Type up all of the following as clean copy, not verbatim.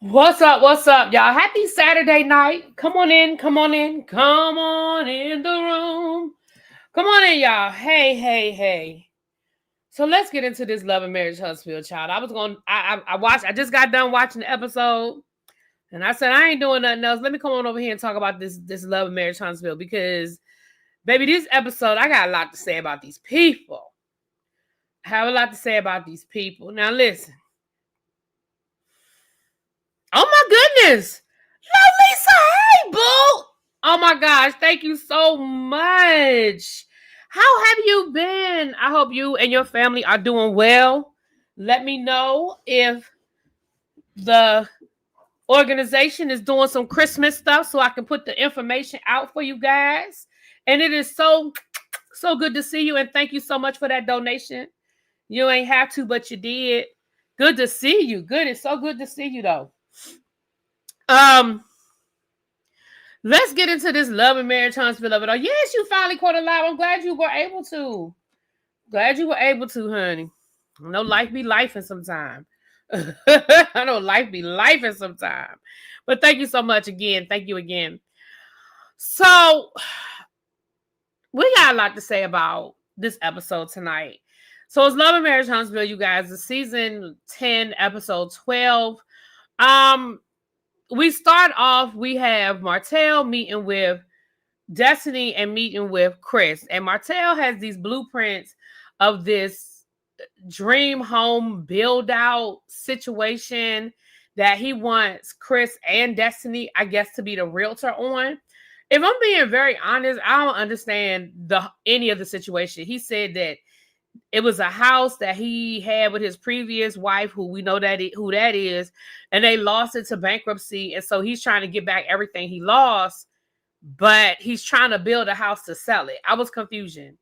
What's up? What's up, y'all? Happy Saturday night. Come on in. Come on in. Come on in the room. Come on in, y'all. Hey, hey, hey. So let's get into this Love and Marriage Huntsville, child. I watched. I just got done watching the episode, and I said I ain't doing nothing else. Let me come on over here and talk about this Love and Marriage Huntsville because, baby, this episode I got a lot to say about these people. I have a lot to say about these people. Now listen. Oh my goodness. Lisa, hey, boo. Oh my gosh, thank you so much. How have you been? I hope you and your family are doing well. Let me know if the organization is doing some Christmas stuff so I can put the information out for you guys. And it is so good to see you. And thank you so much for that donation. You ain't have to, but you did. Good to see you. Good. It's so good to see you though. Let's get into this Love and Marriage Huntsville of it all. Yes, you finally caught it live. I'm glad you were able to. Glad you were able to, honey. I know life be lifing sometime. I know life be lifing sometime. But thank you so much again. Thank you again. So, we got a lot to say about this episode tonight. So, it's Love and Marriage Huntsville, you guys. It's season 10, episode 12. We start off, we have Martell meeting with Destiny and meeting with Chris. And Martell has these blueprints of this dream home build out situation that he wants Chris and Destiny, I guess, to be the realtor on. If I'm being very honest, I don't understand any of the situation. He said that it was a house that he had with his previous wife, who we know who that is, and they lost it to bankruptcy. And so he's trying to get back everything he lost, but he's trying to build a house to sell it. I was confusion.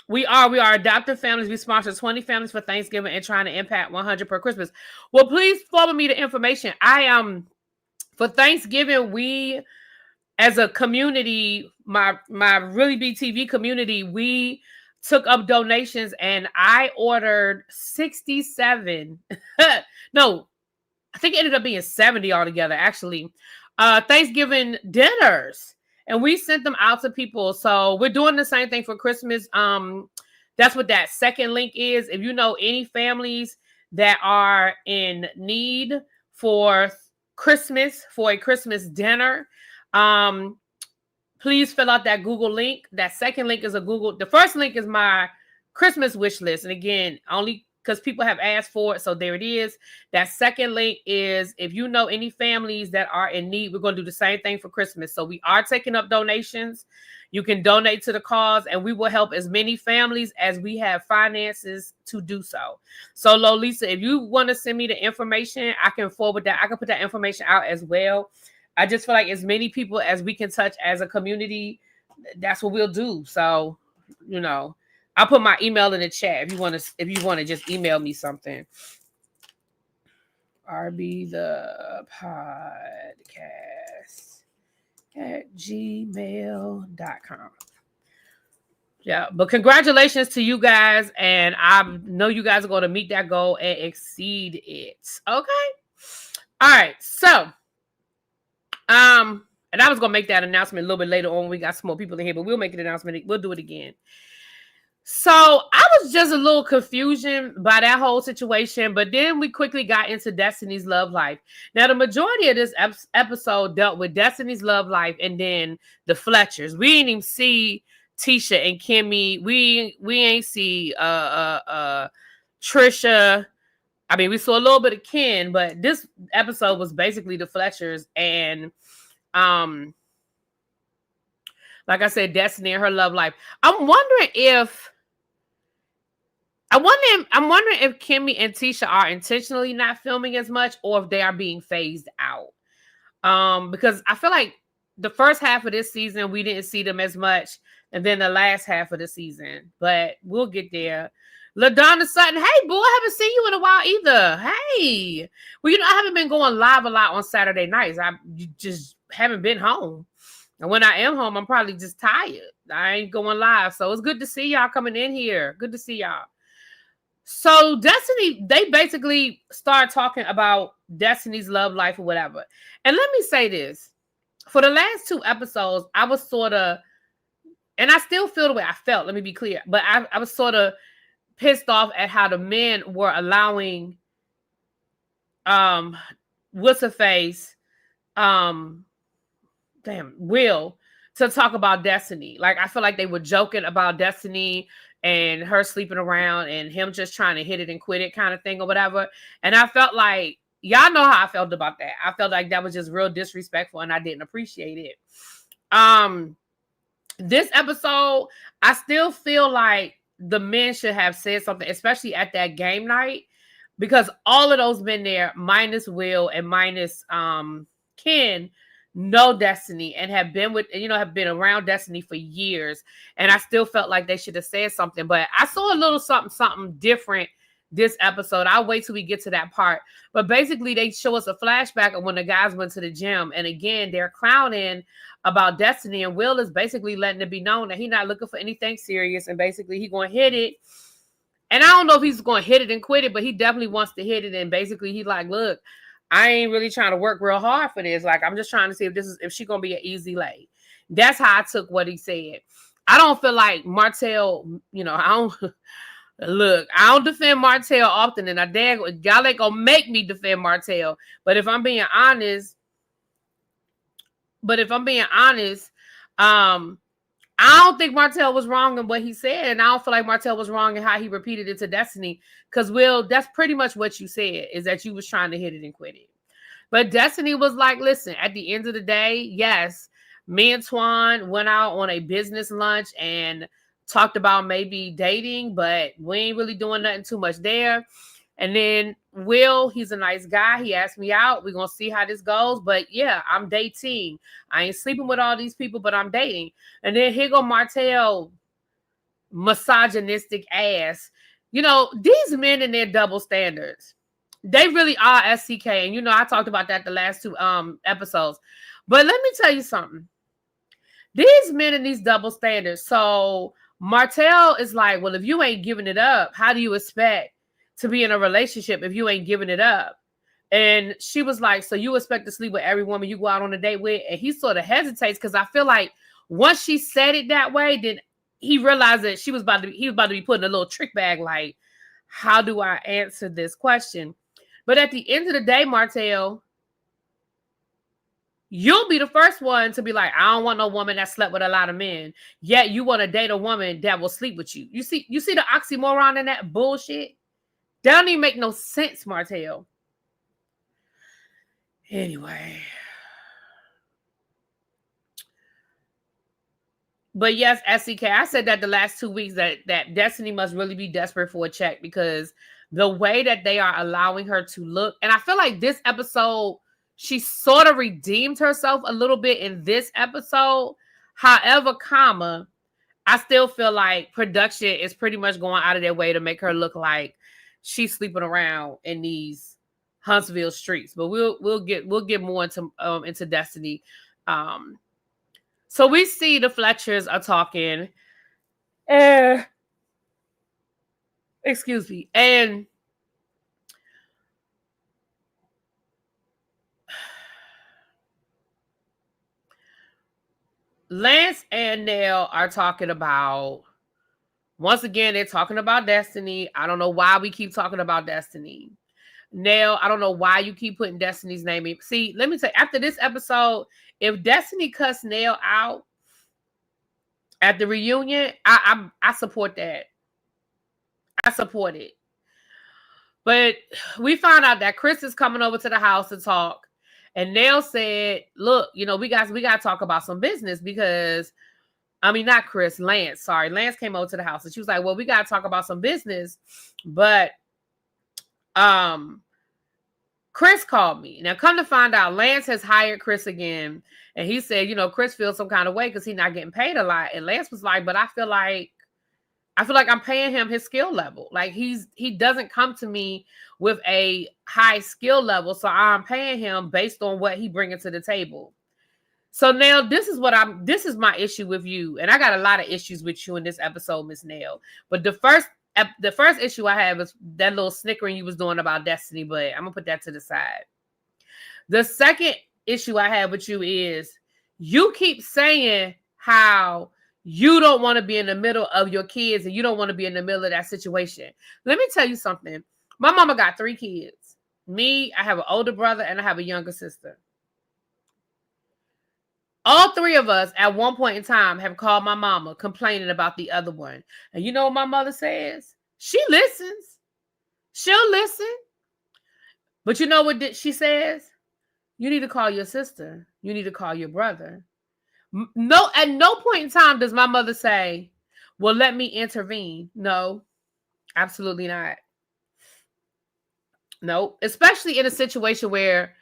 We are adoptive families. We sponsor 20 families for Thanksgiving and trying to impact 100 per Christmas. Well, please forward me the information. For Thanksgiving, we as a community, my ReallyBTV community, we took up donations and I ordered 67. No, I think it ended up being 70 altogether, actually. Thanksgiving dinners. And we sent them out to people. So we're doing the same thing for Christmas. That's what that second link is. If you know any families that are in need for Christmas, for a Christmas dinner, please fill out that Google link. That second link is the first link is my Christmas wish list. And again, only because people have asked for it. So there it is. That second link is if you know any families that are in need, we're going to do the same thing for Christmas. So we are taking up donations. You can donate to the cause and we will help as many families as we have finances to do so. So Lolisa, if you want to send me the information, I can forward that. I can put that information out as well. I just feel like as many people as we can touch as a community, that's what we'll do. So, I'll put my email in the chat if you want to just email me something. ReallyBthePodcast at gmail.com. Yeah, but congratulations to you guys, and I know you guys are going to meet that goal and exceed it. Okay. All right. So, and I was gonna make that announcement a little bit later on when we got some more people in here, but we'll make an announcement. We'll do it again. So I was just a little confusion by that whole situation, but then we quickly got into Destiny's love life. Now, the majority of this episode dealt with Destiny's love life and then the Fletchers. We didn't even see Tisha and Kimmy. We ain't see Trisha. I mean, we saw a little bit of Ken, but this episode was basically the Fletchers and, like I said, Destiny and her love life. I'm wondering if Kimmy and Tisha are intentionally not filming as much, or if they are being phased out. Because I feel like the first half of this season we didn't see them as much, and then the last half of the season. But we'll get there. LaDonna Sutton, hey, boo, I haven't seen you in a while either. Hey. Well, I haven't been going live a lot on Saturday nights. I just haven't been home. And when I am home, I'm probably just tired. I ain't going live. So it's good to see y'all coming in here. Good to see y'all. So Destiny, they basically start talking about Destiny's love life or whatever. And let me say this. For the last 2 episodes, I was sort of, and I still feel the way I felt, let me be clear, but I was sort of pissed off at how the men were allowing what's her face, Will, to talk about Destiny. Like, I feel like they were joking about Destiny and her sleeping around and him just trying to hit it and quit it kind of thing or whatever. And I felt like, y'all know how I felt about that. I felt like that was just real disrespectful and I didn't appreciate it. This episode, I still feel like the men should have said something, especially at that game night, because all of those men there, minus Will and minus Ken, know Destiny and have been around Destiny for years. And I still felt like they should have said something. But I saw a little something different this episode. I'll wait till we get to that part. But basically, they show us a flashback of when the guys went to the gym. And again, they're clowning about Destiny. And Will is basically letting it be known that he's not looking for anything serious. And basically, he's going to hit it. And I don't know if he's going to hit it and quit it, but he definitely wants to hit it. And basically, he's like, look, I ain't really trying to work real hard for this. Like, I'm just trying to see if she's going to be an easy lay. That's how I took what he said. I don't feel like Martell, I don't defend Martell often, and y'all ain't going to make me defend Martell. But if I'm being honest, I don't think Martell was wrong in what he said, and I don't feel like Martell was wrong in how he repeated it to Destiny, because, Will, that's pretty much what you said, is that you was trying to hit it and quit it. But Destiny was like, listen, at the end of the day, yes, me and Twan went out on a business lunch and talked about maybe dating, but we ain't really doing nothing too much there. And then Will, he's a nice guy. He asked me out. We're going to see how this goes. But yeah, I'm dating. I ain't sleeping with all these people, but I'm dating. And then here go Martell, misogynistic ass. These men and their double standards, they really are SCK. And I talked about that the last 2 episodes. But let me tell you something. These men and these double standards. So Martell is like, well, if you ain't giving it up, how do you expect to be in a relationship if you ain't giving it up? And she was like, so you expect to sleep with every woman you go out on a date with? And he sort of hesitates, because I feel like once she said it that way, then he realized that he was about to be put in a little trick bag. Like, how do I answer this question? But at the end of the day, Martell, you'll be the first one to be like, I don't want no woman that slept with a lot of men. Yet you want to date a woman that will sleep with you. You see the oxymoron in that bullshit? That don't even make no sense, Martell. Anyway. But yes, SCK, I said that the last 2 weeks that Destiny must really be desperate for a check, because the way that they are allowing her to look, and I feel like this episode, she sort of redeemed herself a little bit in this episode. However, I still feel like production is pretty much going out of their way to make her look like she's sleeping around in these Huntsville streets. But we'll get more into Destiny. So we see the Fletchers are talking. Excuse me. And Lance and Nell are talking about, once again, they're talking about Destiny. I don't know why we keep talking about Destiny. Nell, I don't know why you keep putting Destiny's name in. See, let me say, after this episode, if Destiny cussed Nell out at the reunion, I support that. I support it. But we found out that Chris is coming over to the house to talk. And Nell said, look, we got to talk about some business, because, not Chris, Lance. Sorry, Lance came over to the house and she was like, well, we got to talk about some business. But Chris called me. Now, come to find out, Lance has hired Chris again. And he said, Chris feels some kind of way because he's not getting paid a lot. And Lance was like, but I feel like I'm paying him his skill level. Like, he doesn't come to me with a high skill level, so I'm paying him based on what he bringing to the table. So now this is my issue with you, and I got a lot of issues with you in this episode, Miss Nell. But the first the first issue I had was that little snickering you was doing about Destiny, but I'm gonna put that to the side. The second issue I have with you is you keep saying how you don't want to be in the middle of your kids and you don't want to be in the middle of that situation. Let me tell you something. My mama got 3 kids. Me, I have an older brother and I have a younger sister. All 3 of us at one point in time have called my mama complaining about the other one. And you know what my mother says? She listens. She'll listen. But you know what she says? You need to call your sister. You need to call your brother. No, at no point in time does my mother say, well, let me intervene. No, absolutely not. No, especially in a situation where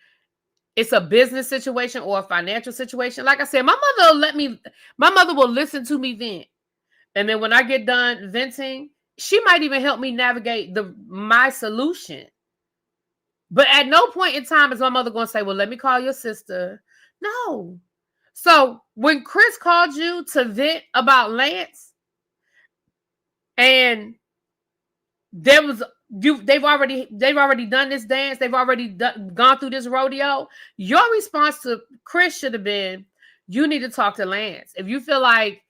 it's a business situation or a financial situation. Like I said, my mother will listen to me vent. And then when I get done venting, she might even help me navigate my solution. But at no point in time is my mother going to say, well, let me call your sister. No. So when Chris called you to vent about Lance, and they've already done this dance, they've already gone through this rodeo, your response to Chris should have been, you need to talk to Lance. If you feel like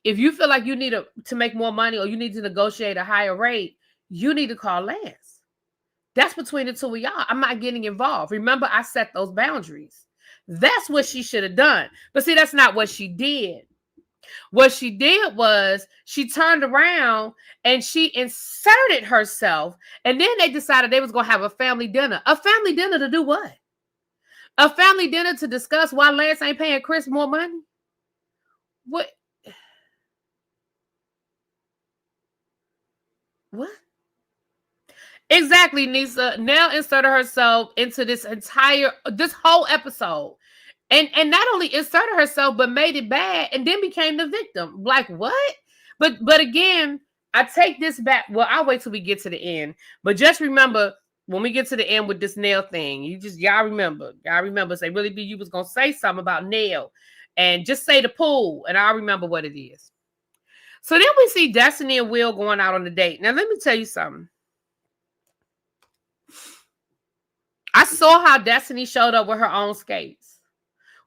you need to make more money or you need to negotiate a higher rate, you need to call Lance. That's between the two of y'all. I'm not getting involved. Remember, I set those boundaries. That's what she should have done. But see, that's not what she did. What she did was she turned around and she inserted herself. And then they decided they was going to have a family dinner. A family dinner to do what? A family dinner to discuss why Lance ain't paying Chris more money? What? What? Exactly, Nisa. Nell inserted herself into this whole episode. And not only inserted herself, but made it bad and then became the victim. Like, what? But again, I take this back. Well, I'll wait till we get to the end. But just remember, when we get to the end with this Nell thing, y'all remember, say, really, B, you was going to say something about Nell. And just say the pool, and I'll remember what it is. So then we see Destiny and Will going out on a date. Now, let me tell you something. I saw how Destiny showed up with her own skates,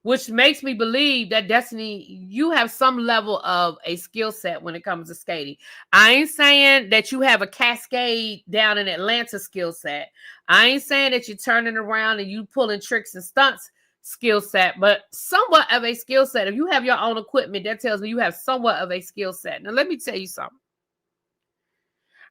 which makes me believe that Destiny, you have some level of a skill set when it comes to skating. I ain't saying that you have a Cascade down in Atlanta skill set. I ain't saying that you're turning around and you pulling tricks and stunts skill set, but somewhat of a skill set. If you have your own equipment, that tells me you have somewhat of a skill set. Now, let me tell you something.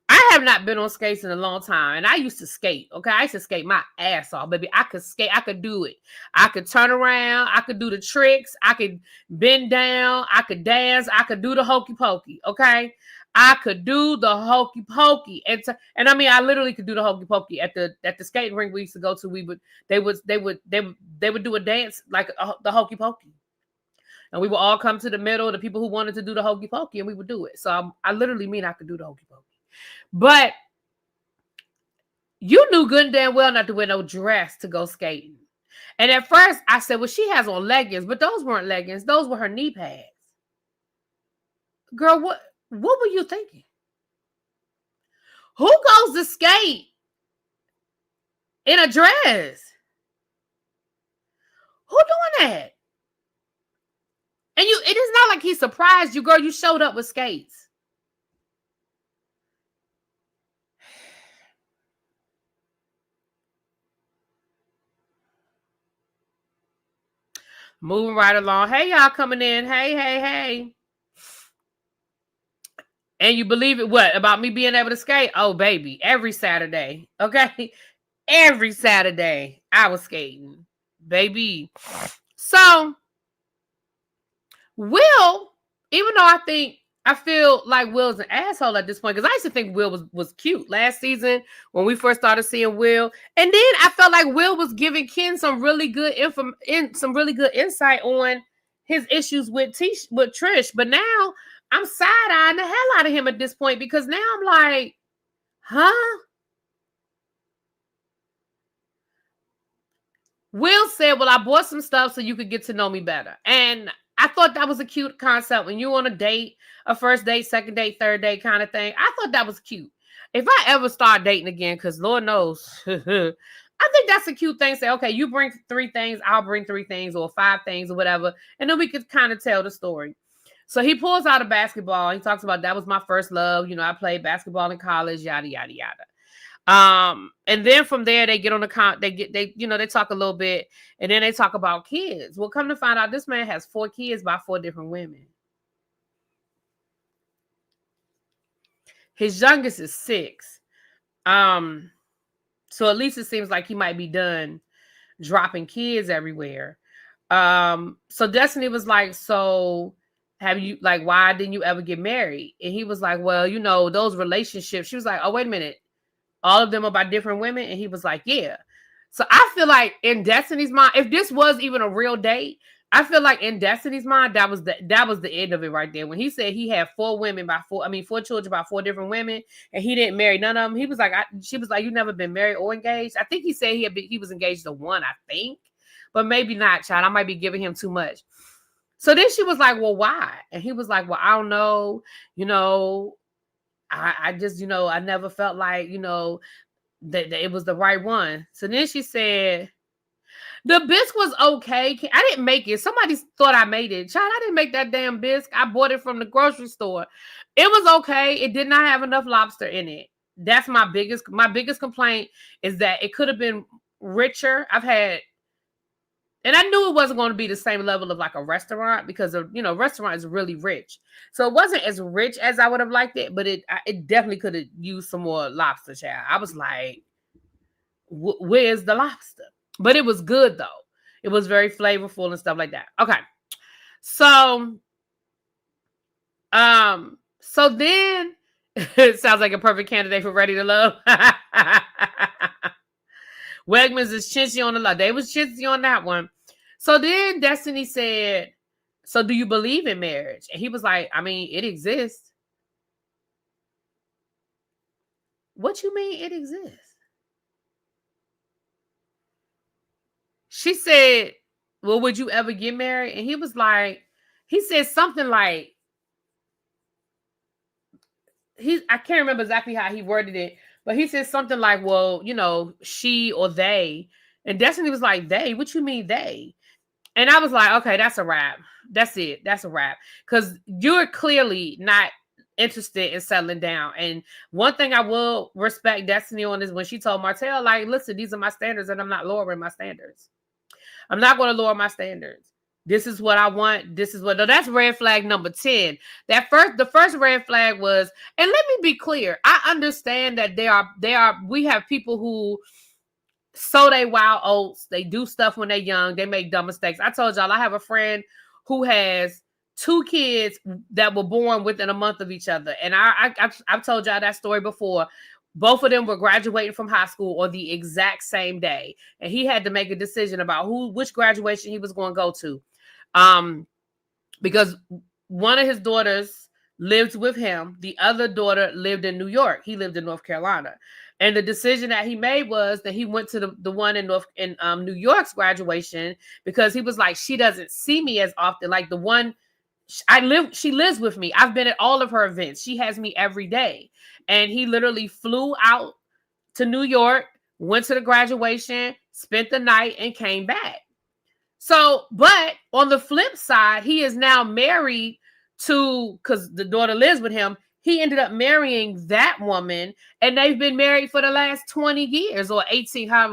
I have not been on skates in a long time, and I used to skate, okay? I used to skate my ass off, baby. I could skate. I could do it. I could turn around. I could do the tricks. I could bend down. I could dance. I could do the hokey pokey, okay? I could do the hokey pokey. And I mean, I literally could do the hokey pokey at the skating rink we used to go to. They would do a dance like the hokey pokey. And we would all come to the middle, the people who wanted to do the hokey pokey, and we would do it. So I literally mean I could do the hokey pokey. But you knew good and damn well not to wear no dress to go skating. And at first I said, well, she has on leggings, but those weren't leggings. Those were her knee pads. Girl, what were you thinking? Who goes to skate in a dress? Who doing that? And it is not like he surprised you, girl. You showed up with skates. Moving right along. Hey, y'all coming in. Hey. And you believe it, what? About me being able to skate? Oh, baby. Every Saturday. Okay? Every Saturday, I was skating. Baby. So, Will, even though I feel like Will's an asshole at this point, because I used to think Will was cute last season when we first started seeing Will. And then I felt like Will was giving Ken some really good insight on his issues with Trish. But now I'm side-eyeing the hell out of him at this point, because now I'm like, huh? Will said, well, I bought some stuff so you could get to know me better. And I thought that was a cute concept when you on a date, a first date, second date, third date kind of thing. I thought that was cute. if I ever start dating again, because Lord knows, I think that's a cute thing. Say, okay, you bring 3 things, I'll bring 3 things or 5 things or whatever. And then we could kind of tell the story. So he pulls out a basketball. He talks about that was my first love. I played basketball in college, yada, yada, yada. And then from there they get on the they talk a little bit, and then they talk about kids. Well, come to find out, this man has 4 kids by 4 different women. His youngest is 6. So at least it seems like he might be done dropping kids everywhere. So Destiny was like, so have you, like, why didn't you ever get married? And he was like, well, those relationships. She was like, oh, wait a minute. All of them are by different women? And he was like, yeah. So I feel like in Destiny's mind, if this was even a real date, I feel like in Destiny's mind, that was the end of it right there. When he said he had 4 children by 4 different women, and he didn't marry none of them. He was like, she was like, you never been married or engaged? I think he said he was engaged to 1, I think, but maybe not, child. I might be giving him too much. So then she was like, well, why? And he was like, well, I don't know. I just, I never felt like, that it was the right one. So then she said, the bisque was okay. I didn't make it. Somebody thought I made it. Child, I didn't make that damn bisque. I bought it from the grocery store. It was okay. It did not have enough lobster in it. That's my biggest complaint, is that it could have been richer. And I knew it wasn't going to be the same level of like a restaurant, because restaurant is really rich. So it wasn't as rich as I would have liked it, but it definitely could have used some more lobster, child. I was like, where's the lobster? But it was good though. It was very flavorful and stuff like that. Okay. So then it sounds like a perfect candidate for Ready to Love. Wegmans is chintzy on the love. They was chintzy on that one. So then Destiny said, so do you believe in marriage? And he was like, I mean, it exists. What you mean it exists? She said, well, would you ever get married? And he was like, he said something like, I can't remember exactly how he worded it, but he said something like, well, she or they. And Destiny was like, they? What you mean they? And I was like, okay, that's a wrap. That's it. That's a wrap. Because you're clearly not interested in settling down. And one thing I will respect Destiny on is when she told Martell, like, listen, these are my standards and I'm not lowering my standards. I'm not going to lower my standards. This is what I want. That's red flag number 10. The first red flag was, and let me be clear, I understand that we have people who sow they wild oats. They do stuff when they're young. They make dumb mistakes. I told y'all, I have a friend who has 2 kids that were born within a month of each other. And I've told y'all that story before. Both of them were graduating from high school on the exact same day. And he had to make a decision about which graduation he was going to go to. Because one of his daughters lived with him. The other daughter lived in New York. He lived in North Carolina. And the decision that he made was that he went to the one in New York's graduation, because he was like, she doesn't see me as often. Like the one she lives with me. I've been at all of her events. She has me every day. And he literally flew out to New York, went to the graduation, spent the night, and came back. So, but on the flip side, he is now married to, because the daughter lives with him, he ended up marrying that woman, and they've been married for the last 20 years or 18. At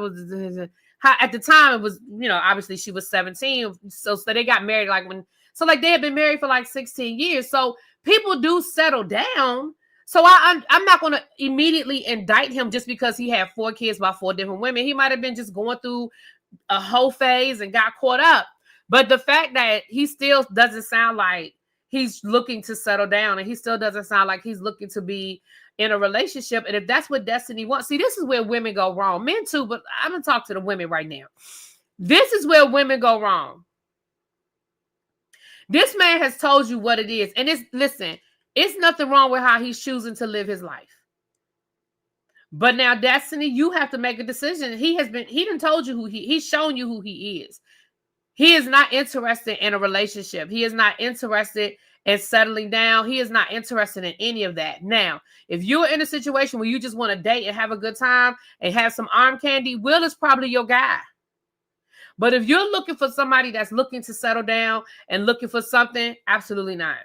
the time, it was, obviously she was 17. So they got married like they had been married for like 16 years. So people do settle down. So I'm not going to immediately indict him just because he had 4 kids by 4 different women. He might have been just going through a whole phase and got caught up. But the fact that he still doesn't sound like he's looking to settle down, and he still doesn't sound like he's looking to be in a relationship. And if that's what Destiny wants, see, this is where women go wrong. Men too, but I'm going to talk to the women right now. This is where women go wrong. This man has told you what it is. And it's nothing wrong with how he's choosing to live his life. But now, Destiny, you have to make a decision. He done told you he's shown you who he is. He is not interested in a relationship. He is not interested in settling down. He is not interested in any of that. Now, if you're in a situation where you just want to date and have a good time and have some arm candy, Will is probably your guy. But if you're looking for somebody that's looking to settle down and looking for something, absolutely not.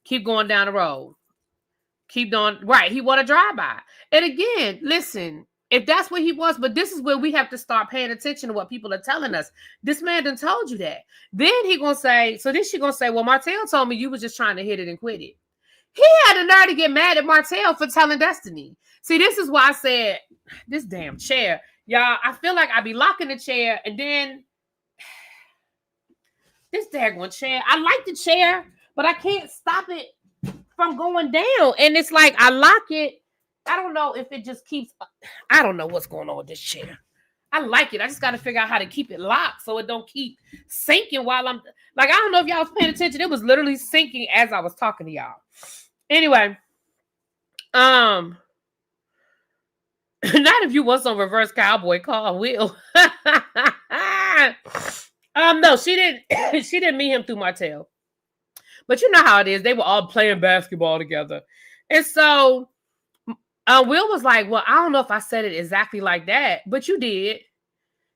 Keep going down the road. Keep doing right. He want to drive by. And again, listen, if that's what he wants, but this is where we have to start paying attention to what people are telling us. This man done told you that. Then he gonna say, so then she gonna say, well, Martell told me you was just trying to hit it and quit it. He had the nerve to get mad at Martell for telling Destiny. See, this is why I said, this damn chair. Y'all, I feel like I be locking the chair and then this daggone chair. I like the chair, but I can't stop it from going down. And it's like I lock it. I don't know if it just keeps, I don't know what's going on with this chair. I like it. I just got to figure out how to keep it locked so it don't keep sinking while I'm, like, I don't know if y'all was paying attention. It was literally sinking as I was talking to y'all. Anyway, not if you want some reverse cowboy, call Will. No, she didn't meet him through Martell. But you know how it is. They were all playing basketball together. And so Will was like, well, I don't know if I said it exactly like that, but you did.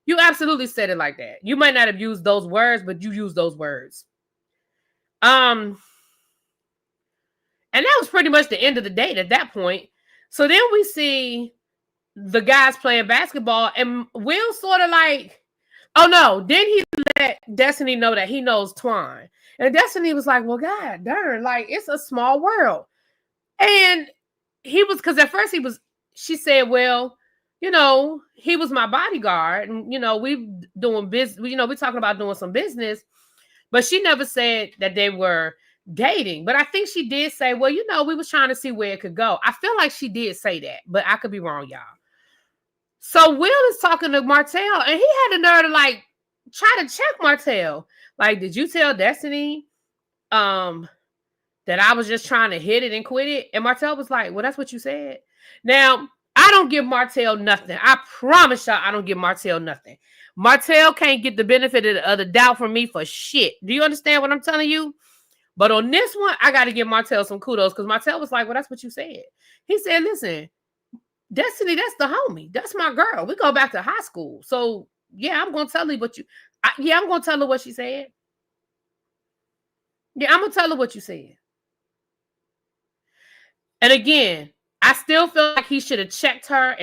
You absolutely said it like that. You might not have used those words, but you used those words. And that was pretty much the end of the date at that point. So then we see the guys playing basketball, and Will sort of like, oh no, then he let Destiny know that he knows Twine. And Destiny was like, well, God darn, like, it's a small world. And he was, because at first she said, well, you know, he was my bodyguard. And, you know, we doing business, you know, we're talking about doing some business. But she never said that they were dating. But I think she did say, well, you know, we was trying to see where it could go. I feel like she did say that, but I could be wrong, y'all. So Will is talking to Martell, and he had the nerve to, like, try to check Martell. Like, did you tell Destiny that I was just trying to hit it and quit it? And Martell was like, well, that's what you said. Now, I don't give Martell nothing. I promise y'all I don't give Martell nothing. Martell can't get the benefit of the doubt from me for shit. Do you understand what I'm telling you? But on this one, I got to give Martell some kudos because Martell was like, well, that's what you said. He said, listen, Destiny, that's the homie. That's my girl. We go back to high school. So, yeah, I'm going to tell her what I'm going to tell her what she said. Yeah, I'm going to tell her what you said. And again, I still feel like he should have checked her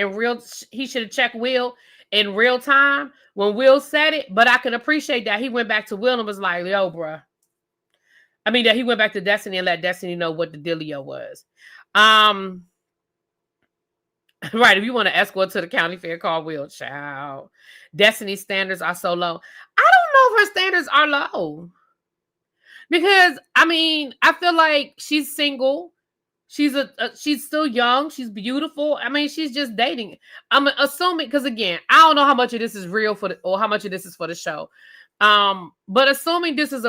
he should have checked Will in real time when Will said it. But I can appreciate that he went back to Will and was like, yo, bruh. I mean, that he went back to Destiny and let Destiny know what the dealio was. Right, if you want to escort to the county fair, call Will. Child. Destiny's standards are so low. I don't know if her standards are low. Because, I mean, I feel like she's single. She's still young. She's beautiful. I mean, she's just dating. I'm assuming, because again, I don't know how much of this is real or how much of this is for the show. But assuming this is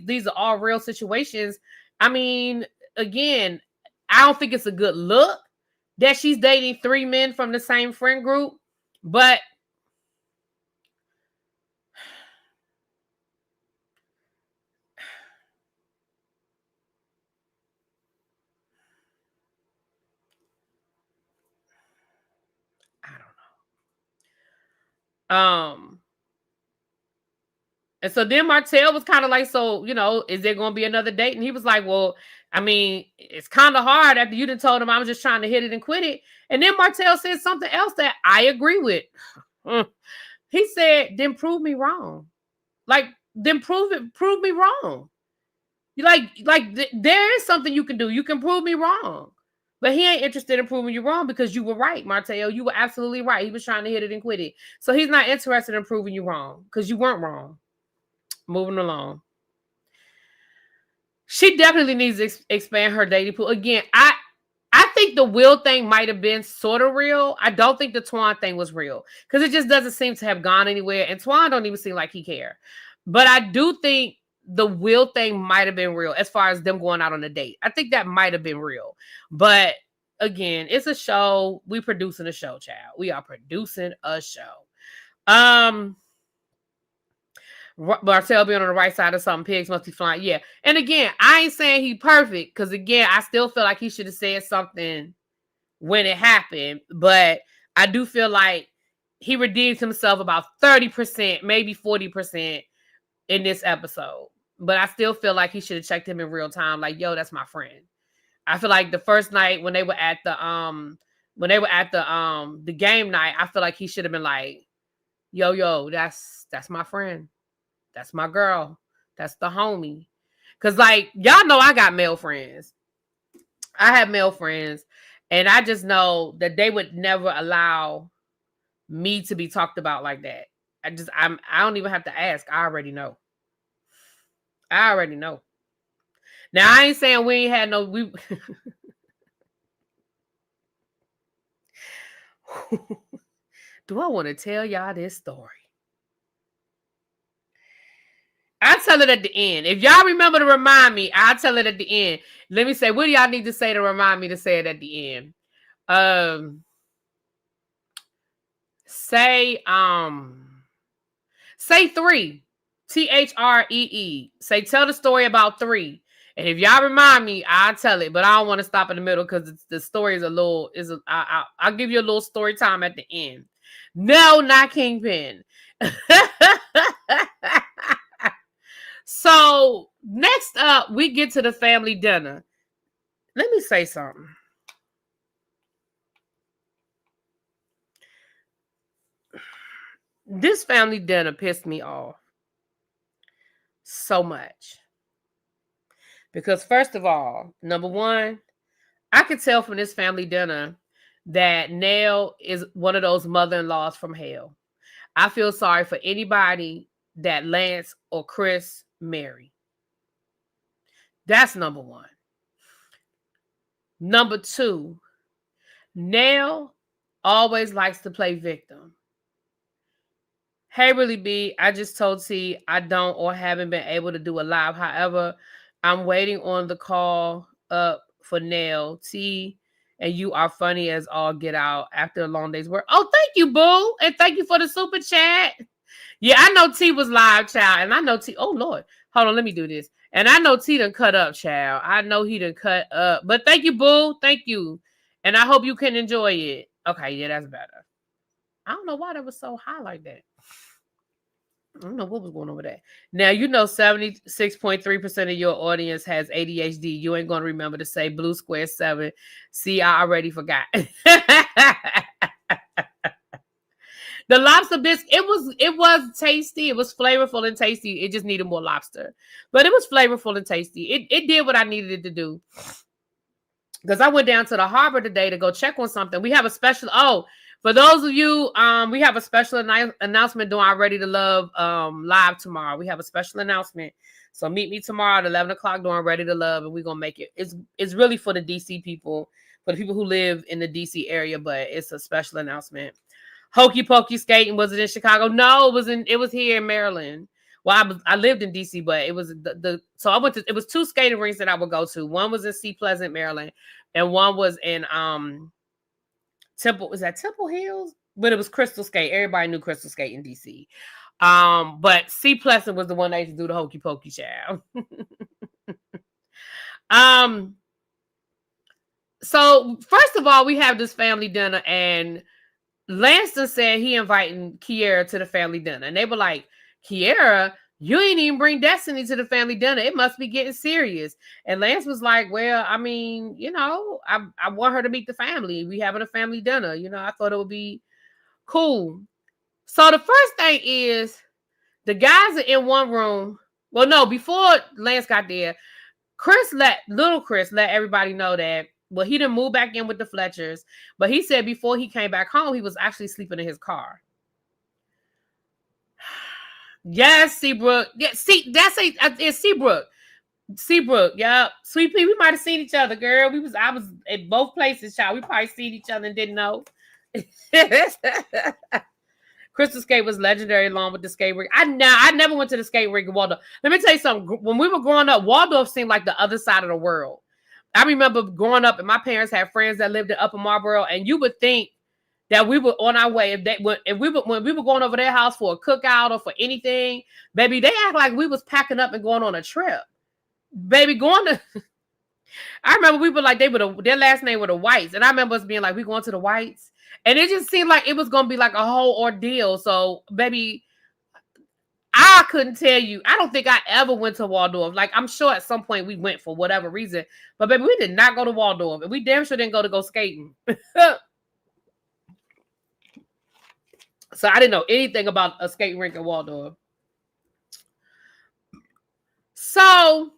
these are all real situations. I mean, again, I don't think it's a good look that she's dating 3 men from the same friend group, but I don't know. And so then Martell was kind of like, so, you know, is there going to be another date? And he was like, well, I mean, it's kind of hard after you done told him I was just trying to hit it and quit it. And then Martell said something else that I agree with. He said, then prove me wrong. Like, then prove me wrong. You there is something you can do. You can prove me wrong. But he ain't interested in proving you wrong because you were right, Martell. You were absolutely right. He was trying to hit it and quit it. So he's not interested in proving you wrong because you weren't wrong. Moving along. She definitely needs to expand her dating pool. Again, I think the Will thing might have been sort of real. I don't think the Twine thing was real because it just doesn't seem to have gone anywhere. And Twine don't even seem like he cared. But I do think the Will thing might have been real as far as them going out on a date. I think that might have been real. But again, it's a show. We producing a show, child. We are producing a show. Marcel being on the right side of something, pigs must be flying. Yeah. And again, I ain't saying he perfect, because again, I still feel like he should have said something when it happened. But I do feel like he redeemed himself about 30%, maybe 40% in this episode. But I still feel like he should have checked him in real time. Like, yo, that's my friend. I feel like the first night when they were at the game night, I feel like he should have been like, yo, that's my friend. That's my girl. That's the homie. Cause like, y'all know I got male friends. I have male friends. And I just know that they would never allow me to be talked about like that. I don't even have to ask. I already know. Now I ain't saying we ain't had no Do I want to tell y'all this story? I'll tell it at the end. If y'all remember to remind me, I'll tell it at the end. Let me say, what do y'all need to say to remind me to say it at the end? Say 3. THREE. Say, tell the story about 3. And if y'all remind me, I'll tell it. But I don't want to stop in the middle because the story is I'll give you a little story time at the end. No, not Kingpin. So next up, we get to the family dinner. Let me say something. This family dinner pissed me off so much. Because first of all, number one, I could tell from this family dinner that Nell is one of those mother-in-laws from hell. I feel sorry for anybody that Lance or Chris marry. That's number one. Number two, Nell always likes to play victim. Hey, Really B, I just told T I don't or haven't been able to do a live. However, I'm waiting on the call up for Nell. T and you are funny as all get out after a long day's work. Oh, thank you, boo. And thank you for the super chat. Yeah, I know T was live, child. And I know T. Oh, Lord. Hold on, let me do this. And I know T done cut up, child. I know he done cut up. But thank you, boo. Thank you. And I hope you can enjoy it. Okay, yeah, that's better. I don't know why that was so high like that. I don't know what was going on with that. Now, you know 76.3% of your audience has ADHD. You ain't going to remember to say blue square 7. See, I already forgot. The lobster biscuit, it was tasty. It was flavorful and tasty. It just needed more lobster. But it was flavorful and tasty. It did what I needed it to do. Because I went down to the harbor today to go check on something. We have a special, for those of you, we have a special announcement doing our Ready to Love live tomorrow. We have a special announcement. So meet me tomorrow at 11 o'clock doing Ready to Love, and we're going to make it. It's really for the DC people, for the people who live in the DC area, but it's a special announcement. Hokey Pokey skating, was it in Chicago? No, it was here in Maryland. Well, I lived in DC, but it was so I went to, it was 2 skating rinks that I would go to. One was in Sea Pleasant, Maryland, and one was in Temple. Is that Temple Hills? But it was Crystal Skate. Everybody knew Crystal Skate in DC. But Sea Pleasant was the one that used to do the Hokey Pokey child. So first of all, we have this family dinner, and Lanston said he inviting Kiera to the family dinner. And they were like, Kiera, you ain't even bring Destiny to the family dinner. It must be getting serious. And Lance was like, well, I mean, you know, I want her to meet the family. We having a family dinner. You know, I thought it would be cool. So the first thing is the guys are in one room. Well, no, before Lance got there, little Chris let everybody know that, well, he didn't move back in with the Fletchers, but he said before he came back home, he was actually sleeping in his car. Yes, Seabrook. Yeah, see, it's Seabrook. Seabrook, yeah. Sweet Pea, we might have seen each other, girl. I was at both places, child. We probably seen each other and didn't know. Crystal Skate was legendary along with the skate ring. I never went to the skate ring in Waldorf. Let me tell you something. When we were growing up, Waldorf seemed like the other side of the world. I remember growing up and my parents had friends that lived in Upper Marlboro, and you would think that we were on our way. When we were going over their house for a cookout or for anything, baby, they act like we was packing up and going on a trip. Baby, going to I remember we were like, their last name were the Whites. And I remember us being like, we going to the Whites. And it just seemed like it was going to be like a whole ordeal. So, baby, I couldn't tell you. I don't think I ever went to Waldorf. Like, I'm sure at some point we went for whatever reason. But, baby, we did not go to Waldorf. And we damn sure didn't go skating. So, I didn't know anything about a skating rink in Waldorf. So,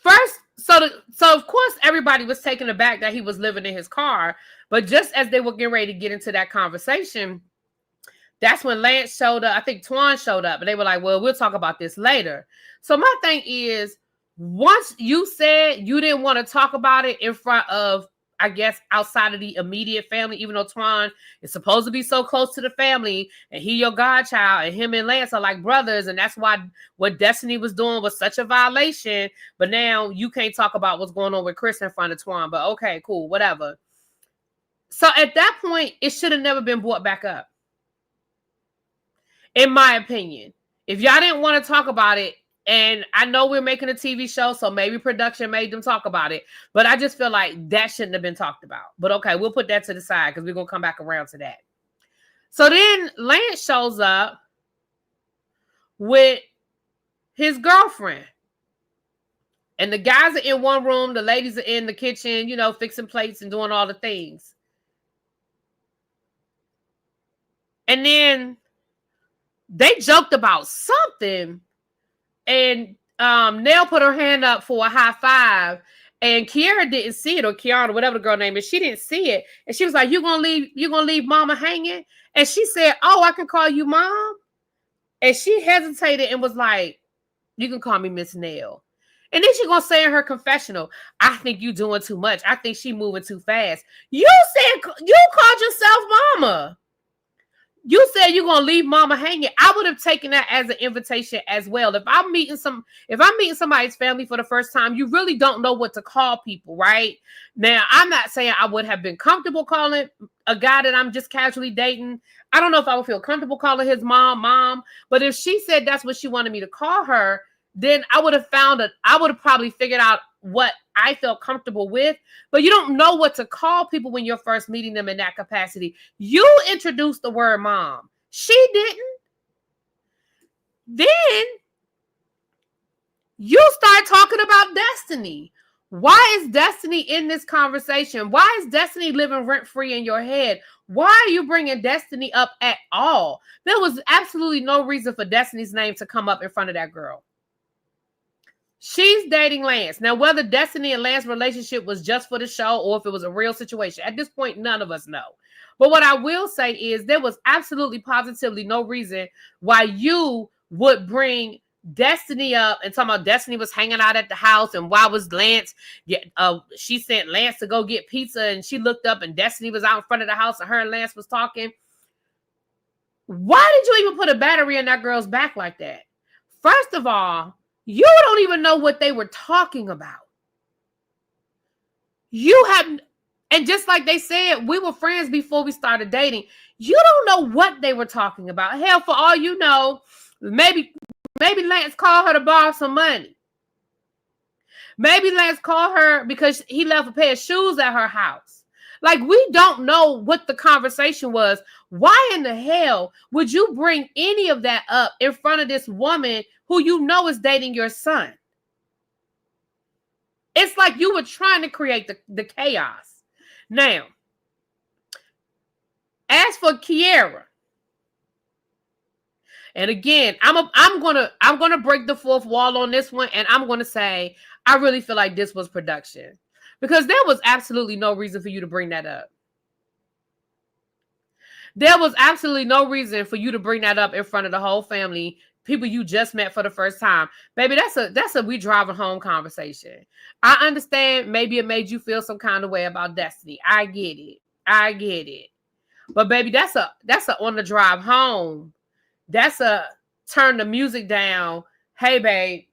first, so of course, everybody was taken aback that he was living in his car. But just as they were getting ready to get into that conversation, that's when Lance showed up. I think Twan showed up. And they were like, well, we'll talk about this later. So my thing is, once you said you didn't want to talk about it in front of, I guess, outside of the immediate family, even though Twan is supposed to be so close to the family, and he your godchild, and him and Lance are like brothers, and that's why what Destiny was doing was such a violation. But now you can't talk about what's going on with Chris in front of Twan. But okay, cool, whatever. So at that point, it should have never been brought back up. In my opinion, if y'all didn't want to talk about it, and I know we're making a TV show, so maybe production made them talk about it, but I just feel like that shouldn't have been talked about. But okay, we'll put that to the side because we're going to come back around to that. So then Lance shows up with his girlfriend. And the guys are in one room, the ladies are in the kitchen, you know, fixing plates and doing all the things. And then they joked about something. And Nell put her hand up for a high five, and Kiara didn't see it, or Kiana, whatever the girl name is, she didn't see it. And she was like, you gonna leave mama hanging? And she said, oh, I can call you mom? And she hesitated and was like, you can call me Miss Nell. And then she gonna say in her confessional, I think you doing too much. I think she moving too fast. You said, you called yourself mama. You said you're gonna leave mama hanging. I would have taken that as an invitation as well. If I'm meeting somebody's family for the first time, you really don't know what to call people, right? Now, I'm not saying I would have been comfortable calling a guy that I'm just casually dating. I don't know if I would feel comfortable calling his mom. But if she said that's what she wanted me to call her, then I would have probably figured out what I felt comfortable with. But you don't know what to call people when you're first meeting them in that capacity. You introduced the word mom. She didn't. Then you start talking about Destiny. Why is Destiny in this conversation? Why is Destiny living rent-free in your head? Why are you bringing Destiny up at all? There was absolutely no reason for Destiny's name to come up in front of that girl. She's dating Lance. Now, whether Destiny and Lance's relationship was just for the show or if it was a real situation, at this point, none of us know. But what I will say is there was absolutely positively no reason why you would bring Destiny up and talking about Destiny was hanging out at the house and why was Lance, she sent Lance to go get pizza and she looked up and Destiny was out in front of the house and her and Lance was talking. Why did you even put a battery in that girl's back like that? First of all, you don't even know what they were talking about. And just like they said, we were friends before we started dating. You don't know what they were talking about. Hell, for all you know, maybe Lance called her to borrow some money. Maybe Lance called her because he left a pair of shoes at her house. Like, we don't know what the conversation was. Why in the hell would you bring any of that up in front of this woman who you know is dating your son? It's like you were trying to create the chaos. Now, as for Kiara, and again, I'm gonna break the fourth wall on this one, and I'm gonna say I really feel like this was production. Because there was absolutely no reason for you to bring that up. There was absolutely no reason for you to bring that up in front of the whole family, people you just met for the first time. Baby, that's a we driving home conversation. I understand maybe it made you feel some kind of way about Destiny. I get it. But baby, that's a on the drive home. That's a turn the music down. Hey, babe.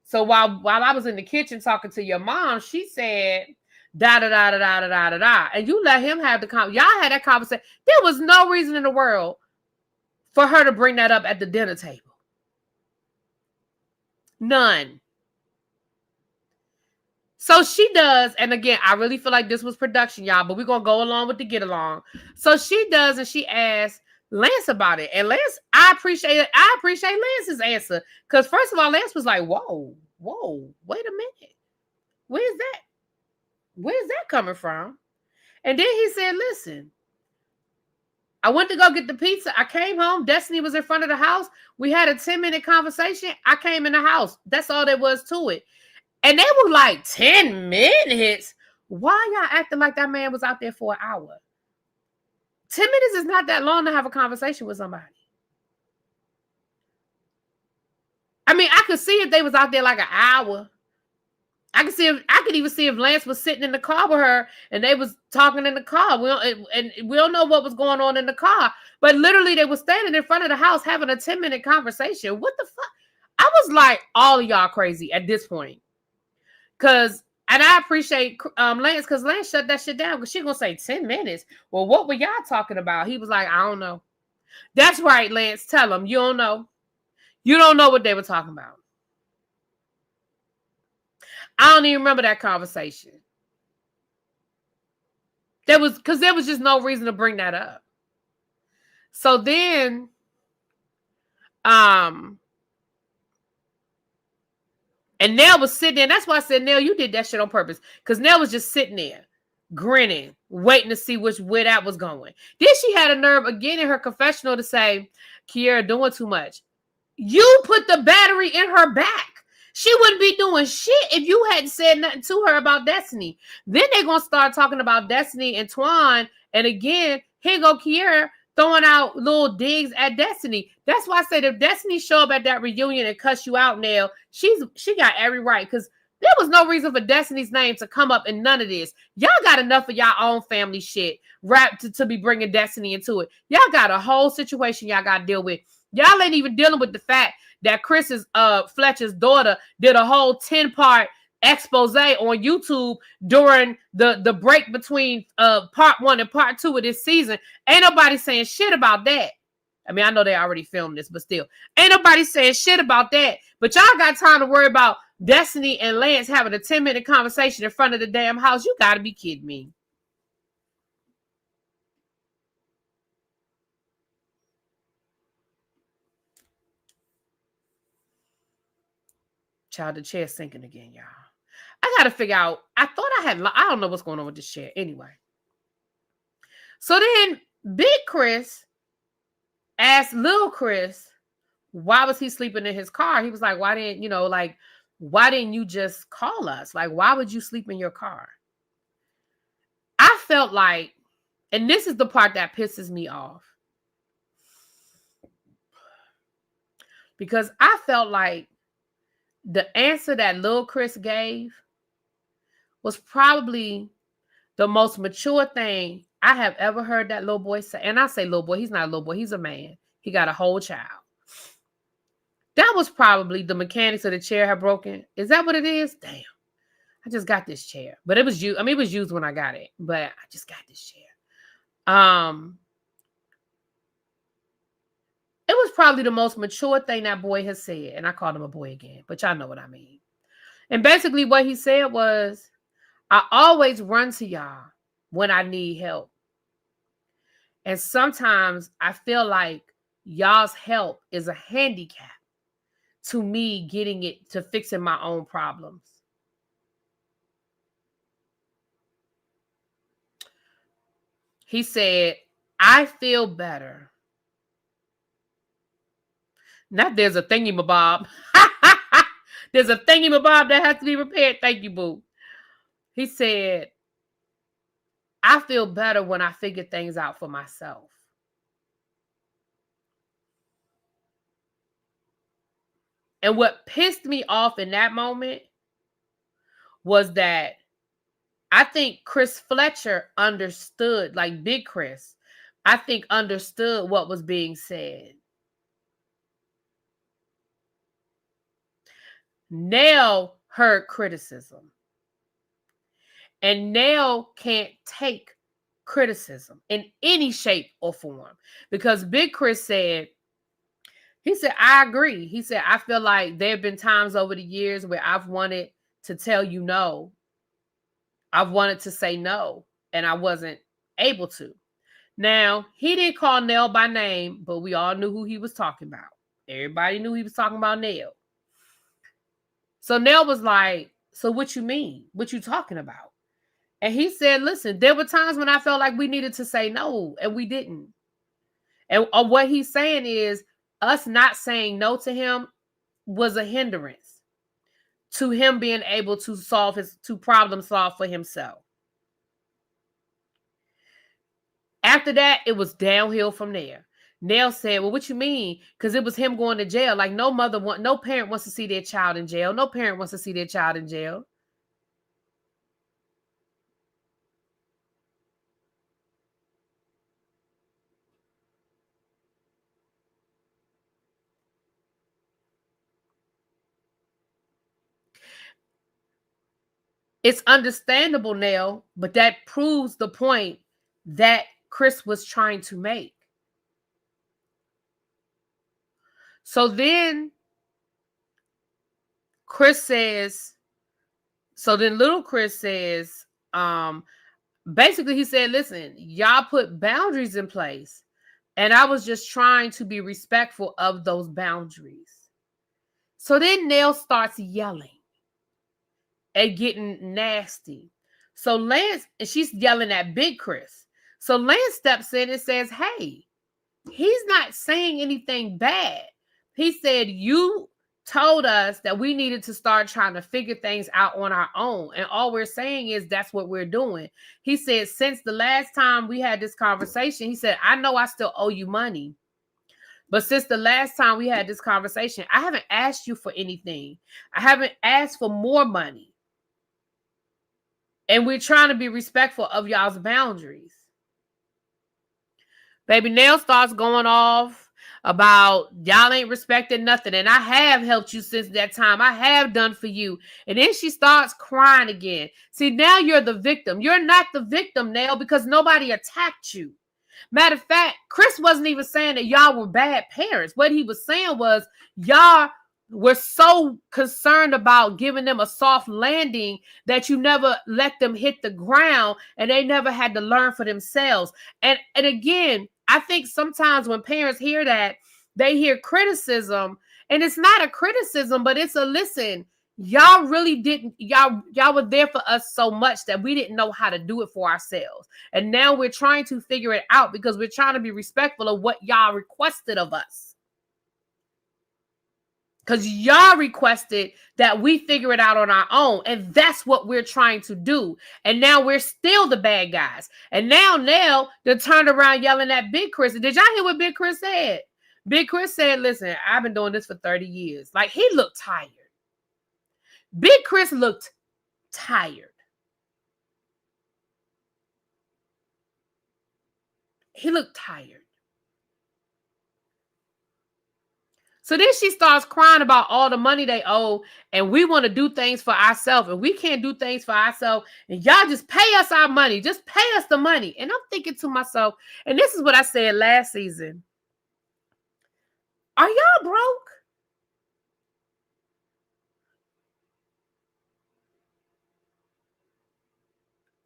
So while I was in the kitchen talking to your mom, she said Da da da da da da da da da. And you let him have the y'all had that conversation. There was no reason in the world for her to bring that up at the dinner table. None. So she does, and again, I really feel like this was production, y'all, but we're gonna go along with the get along. So she does, and she asks Lance about it. And Lance, I appreciate Lance's answer. Because first of all, Lance was like, whoa, wait a minute. Where's that coming from? And then he said, listen, I went to go get the pizza. I came home. Destiny was in front of the house. We had a 10-minute conversation. I came in the house. That's all there was to it. And they were like, 10 minutes? Why y'all acting like that man was out there for an hour? 10 minutes is not that long to have a conversation with somebody. I mean, I could see if they was out there like an hour. I could even see if Lance was sitting in the car with her and they was talking in the car. We don't know what was going on in the car. But literally they were standing in front of the house having a 10-minute conversation. What the fuck? I was like, all of y'all crazy at this point. And I appreciate Lance, because Lance shut that shit down, because she gonna say 10 minutes. Well, what were y'all talking about? He was like, I don't know. That's right, Lance. Tell him you don't know. You don't know what they were talking about. I don't even remember that conversation. There was just no reason to bring that up. So then, and Nell was sitting there. That's why I said, Nell, you did that shit on purpose. Because Nell was just sitting there, grinning, waiting to see where that was going. Then she had a nerve again in her confessional to say, Kiera doing too much. You put the battery in her back. She wouldn't be doing shit if you hadn't said nothing to her about Destiny. Then they're going to start talking about Destiny and Twan. And again, here go Kiera throwing out little digs at Destiny. That's why I said if Destiny show up at that reunion and cuss you out, Nell, she got every right. Because there was no reason for Destiny's name to come up in none of this. Y'all got enough of y'all own family shit wrapped to be bringing Destiny into it. Y'all got a whole situation y'all got to deal with. Y'all ain't even dealing with the fact that Fletcher's daughter did a whole 10-part expose on YouTube during the break between part 1 and part 2 of this season. Ain't nobody saying shit about that. I mean, I know they already filmed this, but still. Ain't nobody saying shit about that. But y'all got time to worry about Destiny and Lance having a 10-minute conversation in front of the damn house. You gotta be kidding me. Child, the chair's sinking again, y'all. I gotta figure out. I don't know what's going on with this chair. Anyway. So then Big Chris asked Lil Chris, why was he sleeping in his car? He was like, why didn't you just call us? Like, why would you sleep in your car? I felt like, and this is the part that pisses me off, because I felt like the answer that Lil Chris gave was probably the most mature thing I have ever heard that little boy say. And I say little boy, he's not a little boy, he's a man. He got a whole child. That was probably the mechanics of the chair had broken. Is that what it is? Damn. I just got this chair. But it was used. I mean, it was used when I got it. But I just got this chair. It was probably the most mature thing that boy has said. And I called him a boy again. But y'all know what I mean. And basically what he said was, I always run to y'all when I need help. And sometimes I feel like y'all's help is a handicap to me getting it to fixing my own problems. He said, I feel better. Not there's a thingy-mabob. There's a thingy-mabob that has to be repaired. Thank you, boo. He said, I feel better when I figure things out for myself. And what pissed me off in that moment was that I think Chris Fletcher understood, like Big Chris, I think understood what was being said. Nell heard criticism. And Nell can't take criticism in any shape or form because Big Chris said, I agree. He said, I feel like there have been times over the years where I've wanted to tell you no. I've wanted to say no, and I wasn't able to. Now, he didn't call Nell by name, but we all knew who he was talking about. Everybody knew he was talking about Nell. So Nell was like, so what you mean? What you talking about? And he said, listen, there were times when I felt like we needed to say no, and we didn't. And what he's saying is us not saying no to him was a hindrance to him being able to problem solve for himself. After that, it was downhill from there. Nell said, well, what you mean? Because it was him going to jail. Like no parent wants to see their child in jail. No parent wants to see their child in jail. It's understandable, Nell, but that proves the point that Chris was trying to make. So then little Chris says, basically he said, listen, y'all put boundaries in place, and I was just trying to be respectful of those boundaries. So then Nell starts yelling and getting nasty. So Lance, and she's yelling at Big Chris. So Lance steps in and says, hey, he's not saying anything bad. He said, you told us that we needed to start trying to figure things out on our own. And all we're saying is that's what we're doing. He said, since the last time we had this conversation, he said, I know I still owe you money. But since the last time we had this conversation, I haven't asked you for anything. I haven't asked for more money. And we're trying to be respectful of y'all's boundaries. Baby Nell starts going off about y'all ain't respecting nothing. And I have helped you since that time. I have done for you. And then she starts crying again. See, now you're the victim. You're not the victim, Nell, because nobody attacked you. Matter of fact, Chris wasn't even saying that y'all were bad parents. What he was saying was y'all were so concerned about giving them a soft landing that you never let them hit the ground and they never had to learn for themselves. And again, I think sometimes when parents hear that, they hear criticism, and it's not a criticism, but it's a listen. Y'all really didn't, y'all were there for us so much that we didn't know how to do it for ourselves. And now we're trying to figure it out because we're trying to be respectful of what y'all requested of us. Because y'all requested that we figure it out on our own. And that's what we're trying to do. And now we're still the bad guys. And now Nell, they turned around yelling at Big Chris. Did y'all hear what Big Chris said? Big Chris said, listen, I've been doing this for 30 years. Like, he looked tired. Big Chris looked tired. He looked tired. So then she starts crying about all the money they owe, and we want to do things for ourselves, and we can't do things for ourselves, and y'all just pay us our money. Just pay us the money. And I'm thinking to myself, and this is what I said last season. Are y'all broke?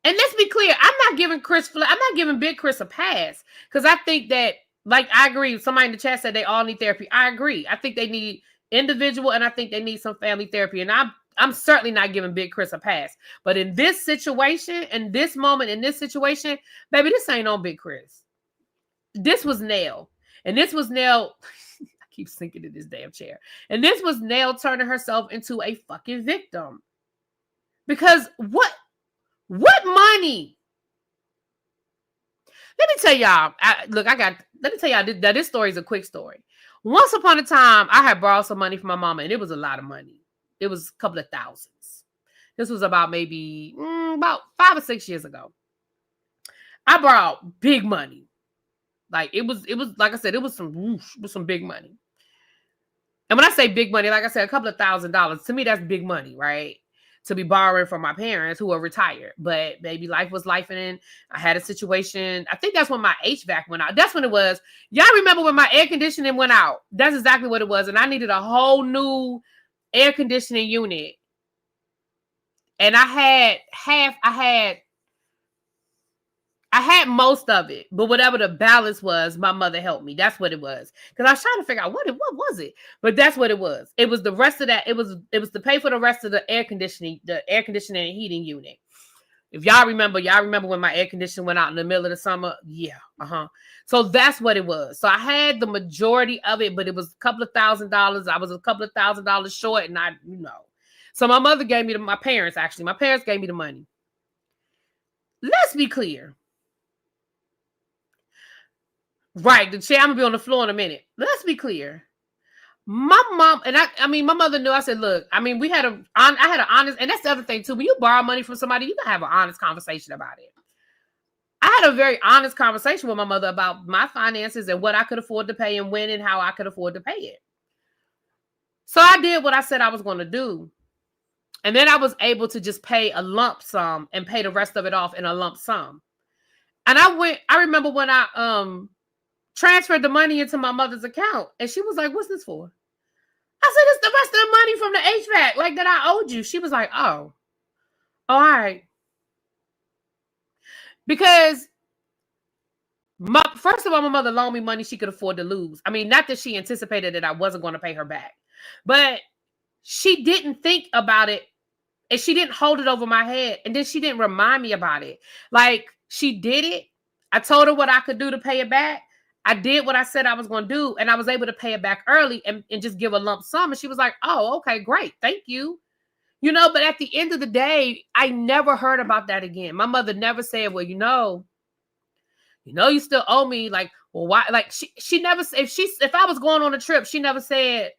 And let's be clear, I'm not giving Big Chris a pass, because I think that, like, I agree. Somebody in the chat said they all need therapy. I agree. I think they need individual, and I think they need some family therapy. And I'm certainly not giving Big Chris a pass. But in this situation, in this moment, in this situation, baby, this ain't on Big Chris. This was Nell. And this was Nell. I keep sinking in this damn chair. And this was Nell turning herself into a fucking victim. Because what money? Let me tell y'all, let me tell y'all that this story is a quick story. Once upon a time, I had borrowed some money from my mama, and it was a lot of money. It was a couple of thousands. This was about maybe about 5 or 6 years ago. I borrowed big money. Like it was like I said, it was some big money. And when I say big money, like I said, a couple of $1,000, to me, that's big money, right? to be borrowing from my parents who are retired. But baby, life was life, and I had a situation. I think that's when my HVAC went out. That's when it was. Y'all remember when my air conditioning went out? That's exactly what it was. And I needed a whole new air conditioning unit. And I had most of it, but whatever the balance was, my mother helped me. That's what it was. Because I was trying to figure out what was it, but that's what it was. It was the rest of that. It was to pay for the rest of the air conditioning and heating unit. If y'all remember when my air conditioner went out in the middle of the summer. Yeah, So that's what it was. So I had the majority of it, but it was a couple of $1,000s. I was a couple of $1,000s short, and So my mother gave me my parents gave me the money. Let's be clear. Right, the chair. I'm gonna be on the floor in a minute. Let's be clear. My mom and my mother knew. I said, look, I had an honest, and that's the other thing too. When you borrow money from somebody, you gotta have an honest conversation about it. I had a very honest conversation with my mother about my finances and what I could afford to pay and when and how I could afford to pay it. So I did what I said I was going to do. And then I was able to just pay a lump sum and pay the rest of it off in a lump sum. And I remember when I transferred the money into my mother's account, and she was like, what's this for? I said, it's the rest of the money from the HVAC, like that I owed you. She was like, oh, all right. Because first of all, my mother loaned me money she could afford to lose. Not that she anticipated that I wasn't going to pay her back, but she didn't think about it, and she didn't hold it over my head, and then she didn't remind me about it. Like, she did it. I told her what I could do to pay it back. I did what I said I was going to do, and I was able to pay it back early and just give a lump sum. And she was like, oh, okay, great. Thank you. But at the end of the day, I never heard about that again. My mother never said, well, you still owe me. Like, well, why? Like, she never, if I was going on a trip, she never said,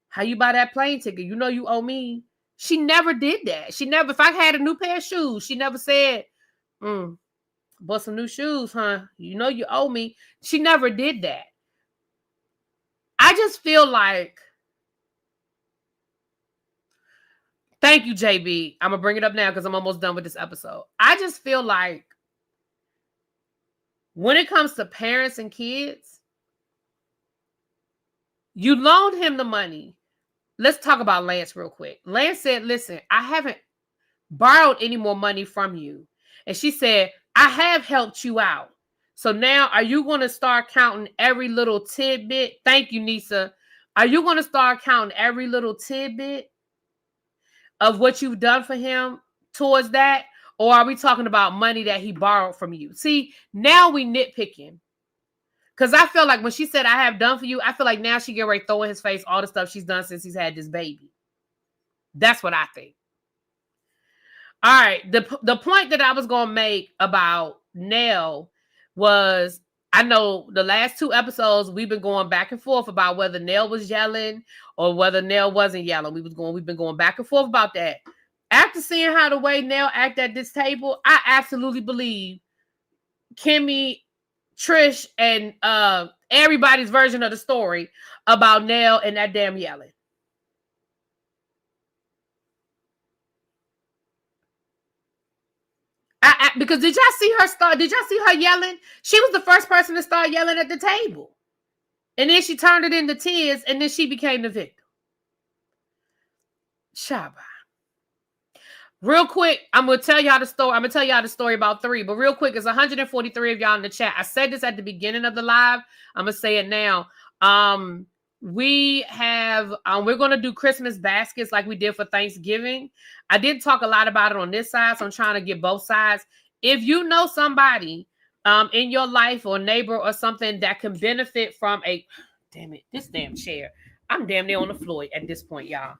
how you buy that plane ticket? You owe me. She never did that. If I had a new pair of shoes, she never said, bought some new shoes, huh? You owe me. She never did that. I just feel like, thank you, JB. I'm going to bring it up now because I'm almost done with this episode. I just feel like when it comes to parents and kids, you loaned him the money. Let's talk about Lance real quick. Lance said, listen, I haven't borrowed any more money from you. And she said, I have helped you out. So now are you going to start counting every little tidbit? Thank you, Nisa. Are you going to start counting every little tidbit of what you've done for him towards that? Or are we talking about money that he borrowed from you? See, now we nitpicking. Because I feel like when she said, I have done for you, I feel like now she get ready to throw in his face all the stuff she's done since he's had this baby. That's what I think. All right. The point that I was going to make about Nell was, I know the last 2 episodes, we've been going back and forth about whether Nell was yelling or whether Nell wasn't yelling. We've been going back and forth about that. After seeing how the way Nell acted at this table, I absolutely believe Kimmy, Trish, and everybody's version of the story about Nell and that damn yelling. Because did y'all see her yelling? She was the first person to start yelling at the table. And then she turned it into tears, and then she became the victim. Shabba. Real quick, I'm going to tell y'all the story. I'm going to tell y'all the story about 3. But real quick, it's 143 of y'all in the chat. I said this at the beginning of the live. I'm going to say it now. We're going to do Christmas baskets like we did for Thanksgiving. I did talk a lot about it on this side, so I'm trying to get both sides. If you know somebody in your life or neighbor or something that can benefit from this damn chair. I'm damn near on the floor at this point, y'all.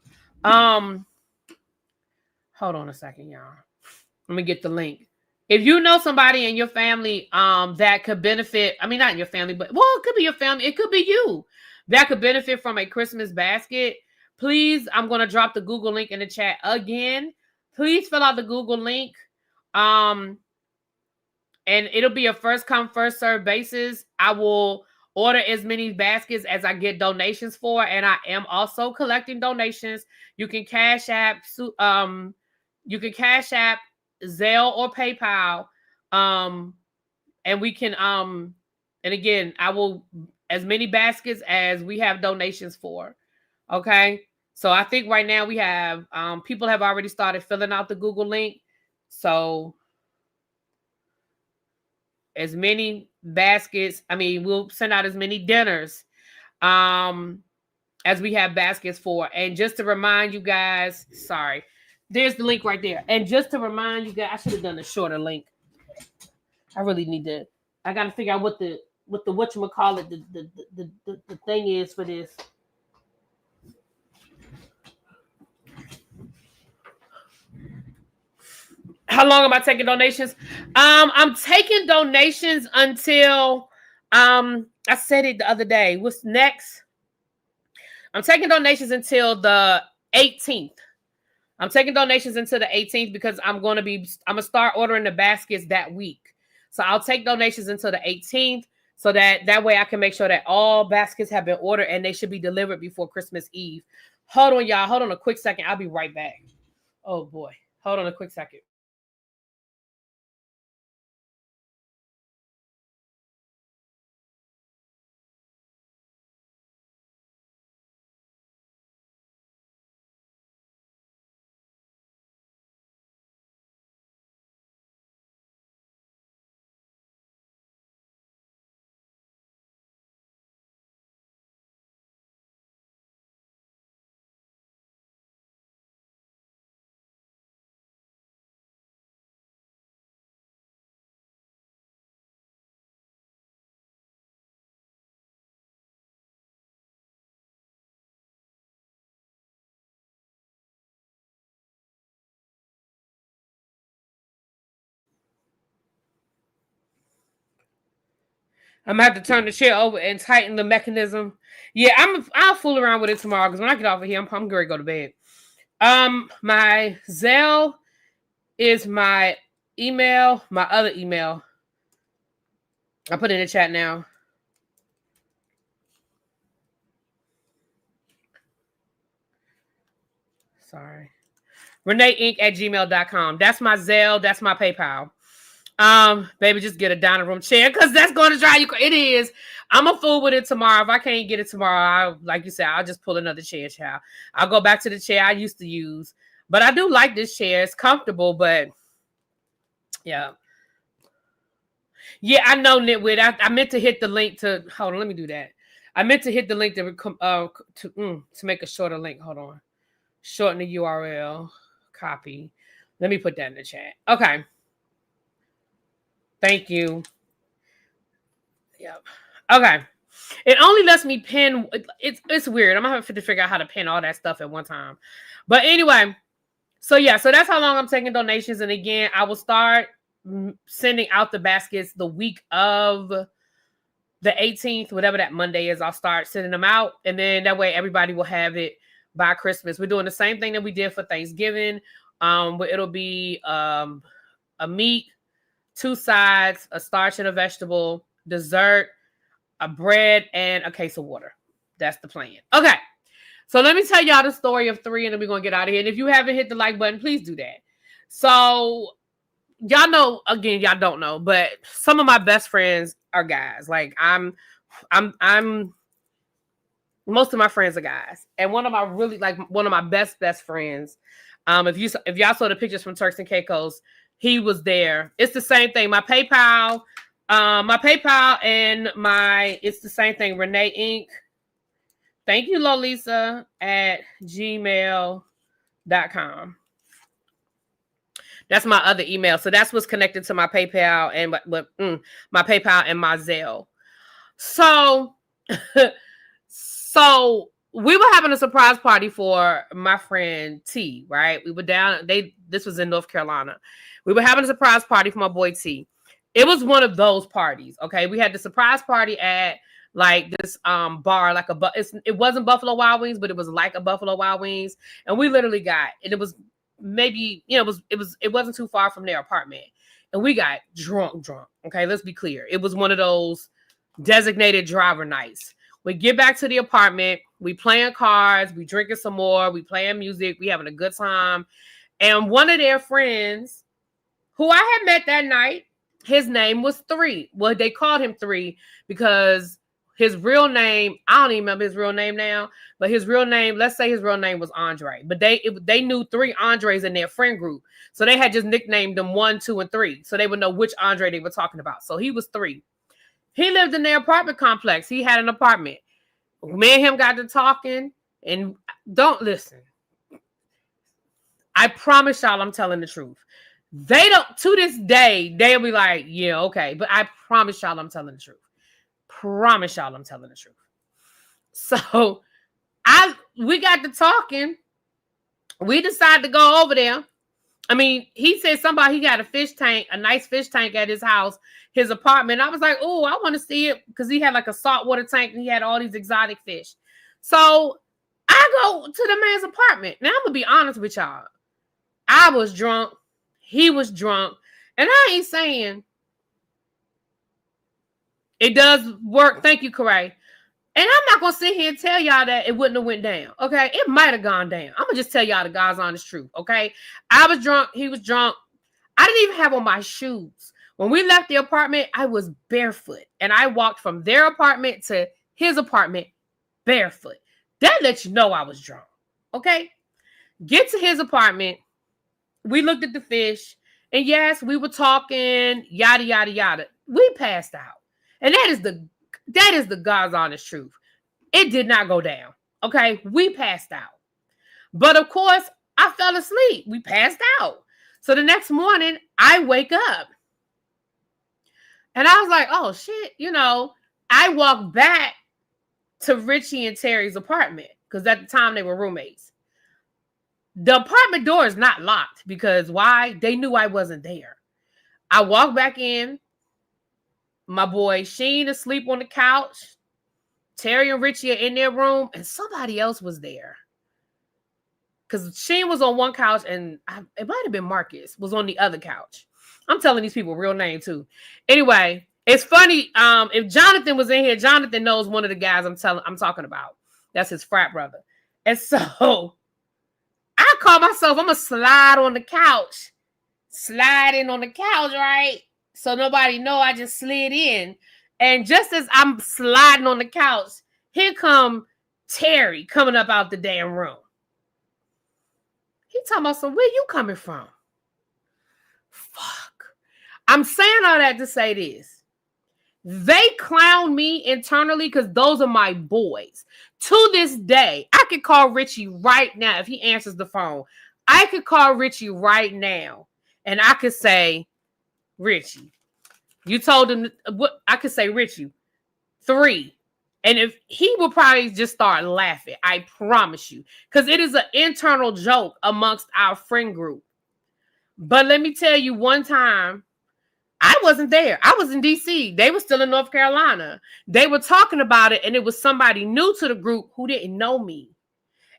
Hold on a second, y'all. Let me get the link. If you know somebody in your family that could benefit, not in your family, but it could be your family. It could be you that could benefit from a Christmas basket. Please, I'm going to drop the Google link in the chat again. Please fill out the Google link. And it'll be a first come, first serve basis. I will order as many baskets as I get donations for. And I am also collecting donations. You can Cash App, You can Cash App, Zelle, or PayPal. And we can and again, I will as many baskets as we have donations for. Okay. So I think right now we have people have already started filling out the Google link. So as many baskets, we'll send out as many dinners as we have baskets for. And just to remind you guys, sorry, there's the link right there. And just to remind you guys, I should have done a shorter link. I really need to. I got to figure out what the whatchamacallit, the thing is for this. How long am I taking donations? I'm taking donations until I said it the other day. What's next? I'm taking donations until the 18th. I'm taking donations until the 18th because I'm gonna start ordering the baskets that week. So I'll take donations until the 18th so that way I can make sure that all baskets have been ordered and they should be delivered before Christmas Eve. Hold on, y'all. Hold on a quick second. I'll be right back. Oh boy. Hold on a quick second. I'm gonna have to turn the chair over and tighten the mechanism. Yeah, I'll fool around with it tomorrow because when I get off of here, I'm going to go to bed. My Zelle is my email, my other email. I'll put it in the chat now. Sorry. ReneeInc@gmail.com. That's my Zelle. That's my PayPal. Baby, just get a dining room chair because that's going to drive you. It is. I'm a fool with it tomorrow. If I can't get it tomorrow, like you said, I'll just pull another chair, child. I'll go back to the chair I used to use. But I do like this chair. It's comfortable, but yeah. Yeah, I know, Nitwit. I meant to hit the link to. Hold on, let me do that. I meant to hit the link to make a shorter link. Hold on. Shorten the URL. Copy. Let me put that in the chat. Okay. Thank you. Yep. Okay. It only lets me pin. It's weird. I'm gonna have to figure out how to pin all that stuff at one time. But anyway, so that's how long I'm taking donations. And again, I will start sending out the baskets the week of the 18th, whatever that Monday is. I'll start sending them out, and then that way everybody will have it by Christmas. We're doing the same thing that we did for Thanksgiving. But it'll be a meat, 2 sides, a starch and a vegetable, dessert, a bread, and a case of water. That's the plan. Okay. So let me tell y'all the story of 3, and then we're going to get out of here. And if you haven't hit the like button, please do that. So y'all know, again, y'all don't know, but some of my best friends are guys. Like I'm most of my friends are guys. And one of my best friends, if y'all saw the pictures from Turks and Caicos, he was there. It's the same thing. My PayPal and it's the same thing. Renee Inc. Thank you, Lolisa at gmail.com. That's my other email. So that's what's connected to my PayPal and my PayPal and my Zelle. So, so we were having a surprise party for my friend T, right? We were down. This was in North Carolina. We were having a surprise party for my boy T. It was one of those parties. Okay, we had the surprise party at like this bar, like it wasn't Buffalo Wild Wings, but it was like a Buffalo Wild Wings, and we literally got, and it was maybe, it wasn't too far from their apartment, and we got drunk. Okay, let's be clear, it was one of those designated driver nights. We get back to the apartment, we playing cards, we drinking some more, we playing music, we having a good time, And one of their friends, who I had met that night, his name was Three. Well, they called him Three because his real name, I don't even remember his real name now, but his real name, let's say his real name was Andre. But they knew 3 Andres in their friend group. So they had just nicknamed them 1, 2, and 3. So they would know which Andre they were talking about. So he was 3. He lived in their apartment complex. He had an apartment. Me and him got to talking. And don't listen. I promise y'all I'm telling the truth. They don't, to this day, they'll be like, yeah, okay. But I promise y'all I'm telling the truth. Promise y'all I'm telling the truth. So we got to talking. We decided to go over there. I mean, he said he got a nice fish tank at his house, his apartment. I was like, oh, I want to see it because he had like a saltwater tank and he had all these exotic fish. So I go to the man's apartment. Now, I'm going to be honest with y'all. I was drunk. He was drunk. And I ain't saying it does work. Thank you, Corey. And I'm not going to sit here and tell y'all that it wouldn't have went down. Okay. It might have gone down. I'm going to just tell y'all the God's honest truth. Okay. I was drunk. He was drunk. I didn't even have on my shoes. When we left the apartment, I was barefoot. And I walked from their apartment to his apartment barefoot. That lets you know I was drunk. Okay. Get to his apartment. We looked at the fish. And yes, we were talking, yada, yada, yada. We passed out. And that is the God's honest truth. It did not go down. Okay. We passed out. But of course, I fell asleep. We passed out. So the next morning, I wake up. And I was like, oh, shit. I walked back to Richie and Terry's apartment. Because at the time, they were roommates. The apartment door is not locked. Because why? They knew I wasn't there. I walked back in. My boy Sheen asleep on the couch. Terry and Richie are in their room. And somebody else was there. Because Sheen was on one couch. And it might have been Marcus. Was on the other couch. I'm telling these people real name too. Anyway, it's funny. If Jonathan was in here, Jonathan knows one of the guys I'm talking about. That's his frat brother. And so I call myself, I'm going to slide on the couch. Slide in on the couch, right? So nobody know I just slid in. And just as I'm sliding on the couch, here come Terry coming up out the damn room. He talking about, so where you coming from? Fuck. I'm saying all that to say this. They clown me internally because those are my boys. To this day, I could call Richie right now if he answers the phone. I could call Richie right now and I could say, Richie, you told him what I could say, Richie, 3. And if he will probably just start laughing, I promise you, because it is an internal joke amongst our friend group. But let me tell you, one time, I wasn't there. I was in DC. They were still in North Carolina. They were talking about it, and it was somebody new to the group who didn't know me.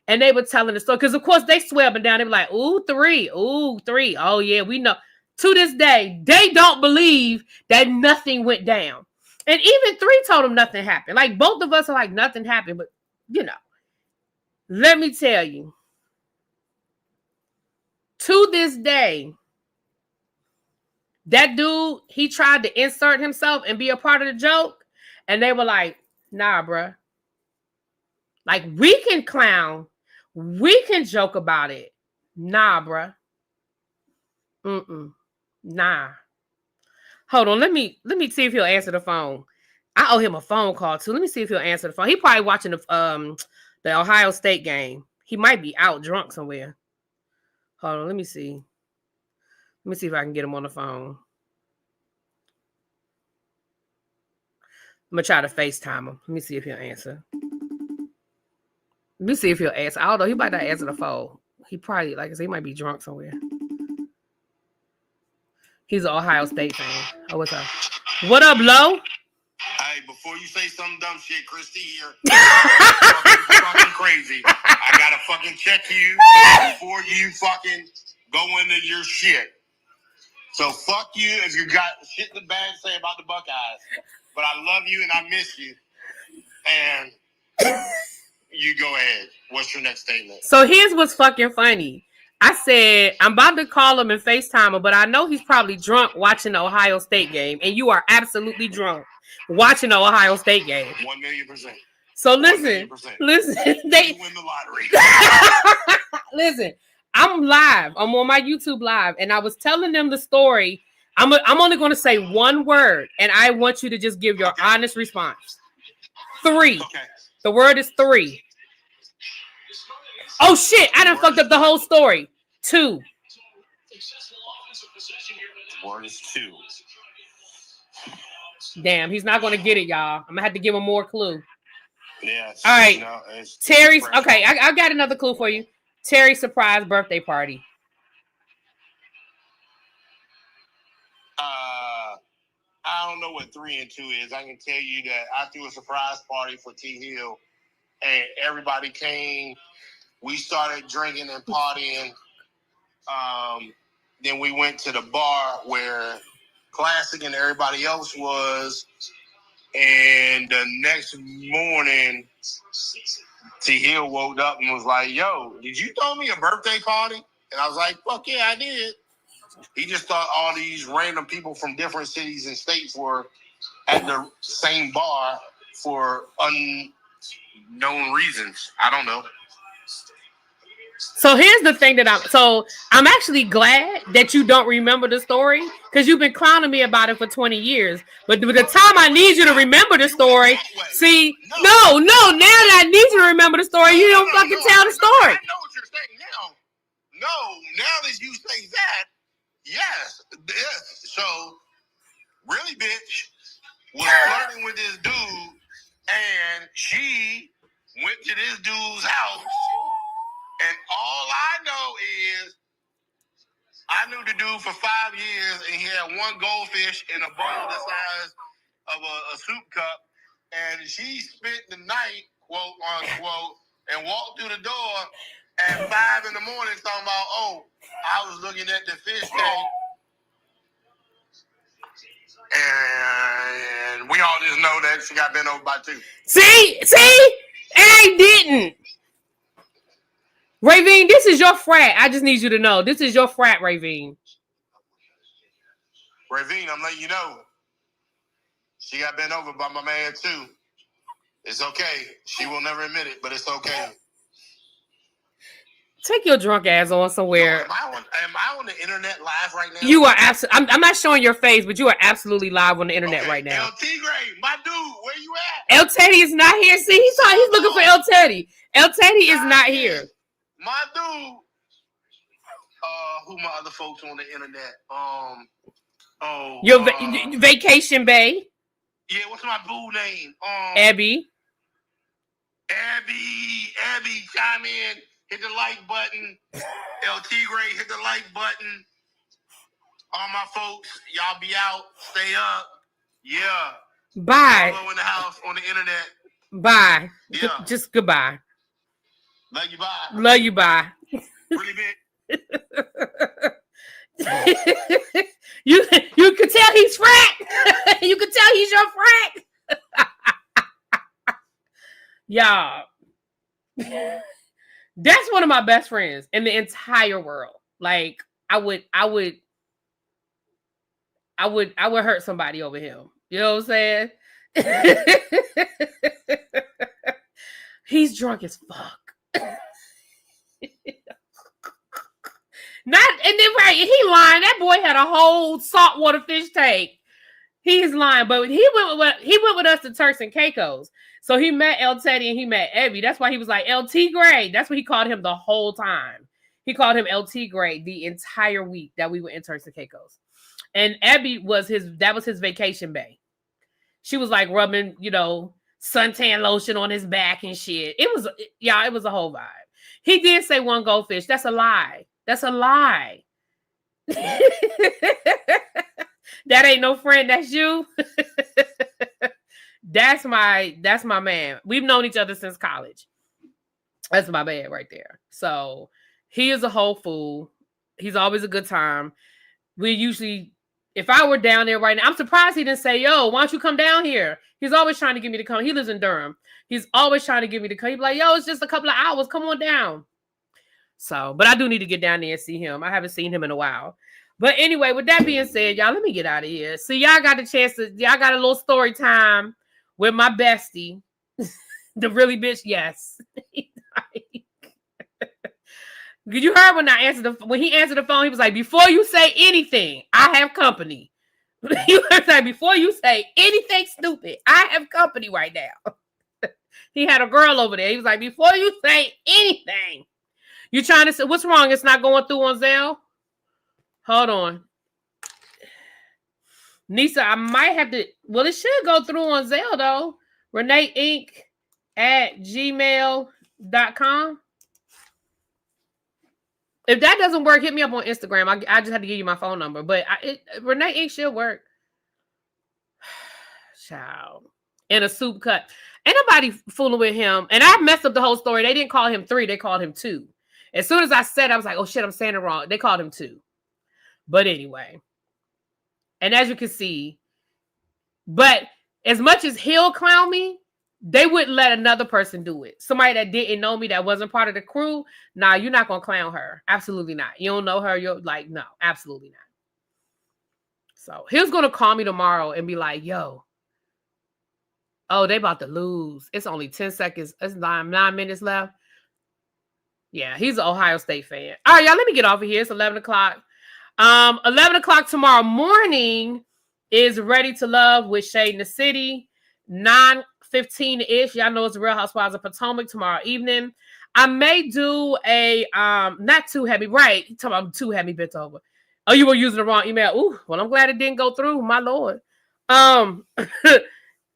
And they were telling the story. Because, of course, they swear up and down. They were like, ooh, 3. Ooh, 3. Oh, yeah, we know. To this day, they don't believe that nothing went down. And even 3 told them nothing happened. Like, both of us are like, nothing happened. But, let me tell you. To this day, that dude, he tried to insert himself and be a part of the joke. And they were like, nah, bruh. Like, we can clown. We can joke about it. Nah, bruh. Nah. Hold on. Let me see if he'll answer the phone. I owe him a phone call, too. Let me see if he'll answer the phone. He probably watching the Ohio State game. He might be out drunk somewhere. Hold on. Let me see. Let me see if I can get him on the phone. I'm going to try to FaceTime him. Let me see if he'll answer. Let me see if he'll answer. I don't know. He might not answer the phone. He probably, like I said, he might be drunk somewhere. He's an Ohio State fan. Oh, what's up? What up, Lo? Hey, before you say some dumb shit, Christy here. fucking crazy. I got to fucking check you before you fucking go into your shit. So fuck you if you got shit in the bag to say about the Buckeyes. But I love you and I miss you. And you go ahead. What's your next statement? So here's what's fucking funny. I said, I'm about to call him and FaceTime him, but I know he's probably drunk watching the Ohio State game. And you are absolutely drunk watching the Ohio State game. 1,000,000%. So listen, they win the lottery. Listen, I'm live. I'm on my YouTube live, and I was telling them the story. I'm only going to say one word, and I want you to just give your honest response. 3. Okay. The word is 3. Oh shit! I done fucked up the whole story. 2. The word is 2. Damn, he's not going to get it, y'all. I'm gonna have to give him more clue. Yeah. All right. Terry's. Okay, I got another clue for you. Terry's surprise birthday party. I don't know what 3 and 2 is. I can tell you that I threw a surprise party for T Hill, and everybody came. We started drinking and partying. Then we went to the bar where Classic and everybody else was. And the next morning, T Hill woke up and was like, yo, did you throw me a birthday party? And I was like, fuck yeah, I did. He just thought all these random people from different cities and states were at the same bar for unknown reasons. I don't know. So here's the thing that I'm actually glad that you don't remember the story because you've been clowning me about it for 20 years. But the time I need you to remember the story, see, no, now that I need you to remember the story, you don't fucking tell the story. I know what you're saying now. No, now that you say that, yes. So, really, bitch was flirting with this dude, and she went to this dude's house. And all I know is I knew the dude for 5 years, and he had one goldfish in a bowl the size of a soup cup. And she spent the night, quote unquote, and walked through the door at 5 in the morning talking about, oh, I was looking at the fish tank. And we all just know that she got bent over by 2. See? I didn't. Ravine, this is your frat. I just need you to know. This is your frat, Ravine. Ravine, I'm letting you know. She got bent over by my man, too. It's okay. She will never admit it, but it's okay. Take your drunk ass on somewhere. Am I on the internet live right now? You are absolutely. I'm not showing your face, but you are absolutely live on the internet right now. El Tigre, my dude, where you at? El Teddy is not here. See, he's looking for El Teddy. El Teddy is not here. My dude, who my other folks on the internet? Your Vacation Bay. Yeah, what's my boo name? Abby, chime in, hit the like button. El Tigre, hit the like button. All my folks, y'all be out, stay up. Yeah. Bye. Hello in the house on the internet. Bye. Yeah. Just goodbye. Love you, bye. Love you, bye. Really big. You can tell he's frat. You can tell he's your frat. Y'all. That's one of my best friends in the entire world. Like, I would hurt somebody over him. You know what I'm saying? He's drunk as fuck. He lying. That boy had a whole saltwater fish tank. He's lying, but he went with us to Turks and Caicos. So he met El Teddy and he met Evie. That's why he was like LT Gray. That's what he called him the whole time. He called him LT Gray the entire week that we were in Turks and Caicos. And Abby was his vacation bay. She was like rubbing, suntan lotion on his back and shit. It was a whole vibe. He did say one goldfish. That's a lie. That ain't no friend. That's you. That's my man. We've known each other since college. That's my man right there. So he is a whole fool. He's always a good time. If I were down there right now, I'm surprised he didn't say, yo, why don't you come down here? He's always trying to get me to come. He lives in Durham. He's always trying to get me to come. He'd be like, yo, it's just a couple of hours. Come on down. So, but I do need to get down there and see him. I haven't seen him in a while. But anyway, with that being said, y'all, let me get out of here. So y'all got a chance to, y'all got a little story time with my bestie, the really bitch. Yes. You heard when he answered the phone, he was like, before you say anything, I have company. He was like, before you say anything stupid, I have company right now. He had a girl over there. He was like, before you say anything, you trying to say, what's wrong? It's not going through on Zelle? Hold on. Nisa, I might have to, well, it should go through on Zelle though. ReneeInc@gmail.com. If that doesn't work, hit me up on Instagram. I just had to give you my phone number. But Renee Inc. should work. Child. In a soup cut. Ain't nobody fooling with him. And I messed up the whole story. They didn't call him 3. They called him 2. As soon as I said, I was like, oh shit, I'm saying it wrong. They called him 2. But anyway. And as you can see, but as much as he'll clown me, they wouldn't let another person do it. Somebody that didn't know me, that wasn't part of the crew. Nah, you're not going to clown her. Absolutely not. You don't know her. You're like, no, absolutely not. So he was going to call me tomorrow and be like, yo, oh, they about to lose. It's only 10 seconds. It's 9 minutes left. Yeah, he's an Ohio State fan. All right, y'all, let me get off of here. It's 11 o'clock. 11 o'clock tomorrow morning is Ready to Love with Shade in the City. 9:15-ish. Y'all know it's Real Housewives of Potomac tomorrow evening. I may do a not too heavy, right? You talking about too heavy bits over. Oh, you were using the wrong email. Ooh, well, I'm glad it didn't go through, my lord. I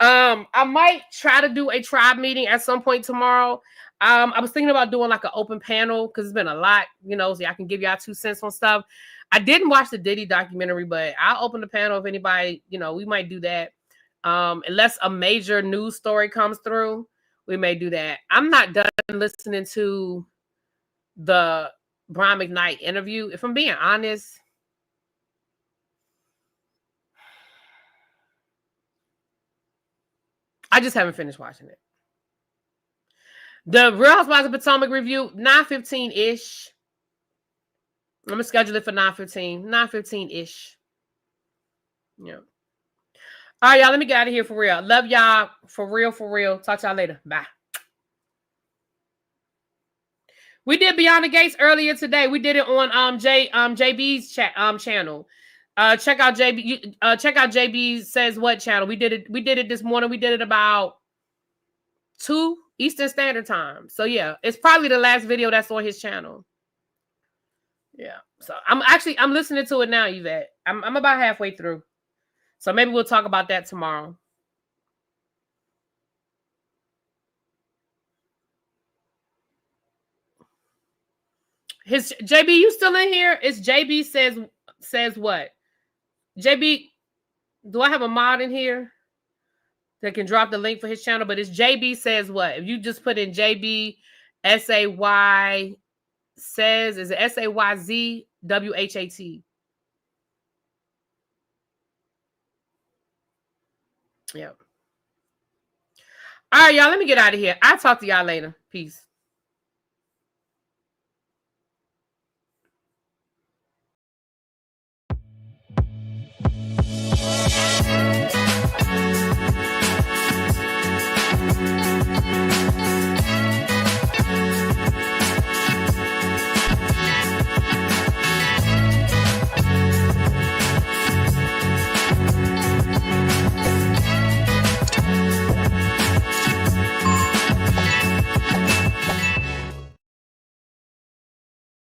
might try to do a tribe meeting at some point tomorrow. I was thinking about doing like an open panel because it's been a lot, so I can give y'all 2 cents on stuff. I didn't watch the Diddy documentary, but I'll open the panel if anybody, we might do that. Unless a major news story comes through, we may do that. I'm not done listening to the Brian McKnight interview. If I'm being honest, I just haven't finished watching it. The Real Housewives of Potomac review, 9:15-ish. I'm going to schedule it for 9:15. 9:15-ish. Yeah. All right, y'all, let me get out of here for real. Love y'all. For real. Talk to y'all later. Bye. We did Beyond the Gates earlier today. We did it on JB's channel. Check out JB. Check out JB Says What channel. We did it this morning. We did it about 2 Eastern Standard Time. So yeah, it's probably the last video that's on his channel. Yeah. So I'm listening to it now, Yvette. I'm about halfway through. So maybe we'll talk about that tomorrow. His JB, you still in here? It's JB says what? JB, do I have a mod in here that can drop the link for his channel? But it's JB Says What? If you just put in JB SAY says, is it SAYZWHAT? Yep. All right, y'all, let me get out of here. I'll talk to y'all later. Peace.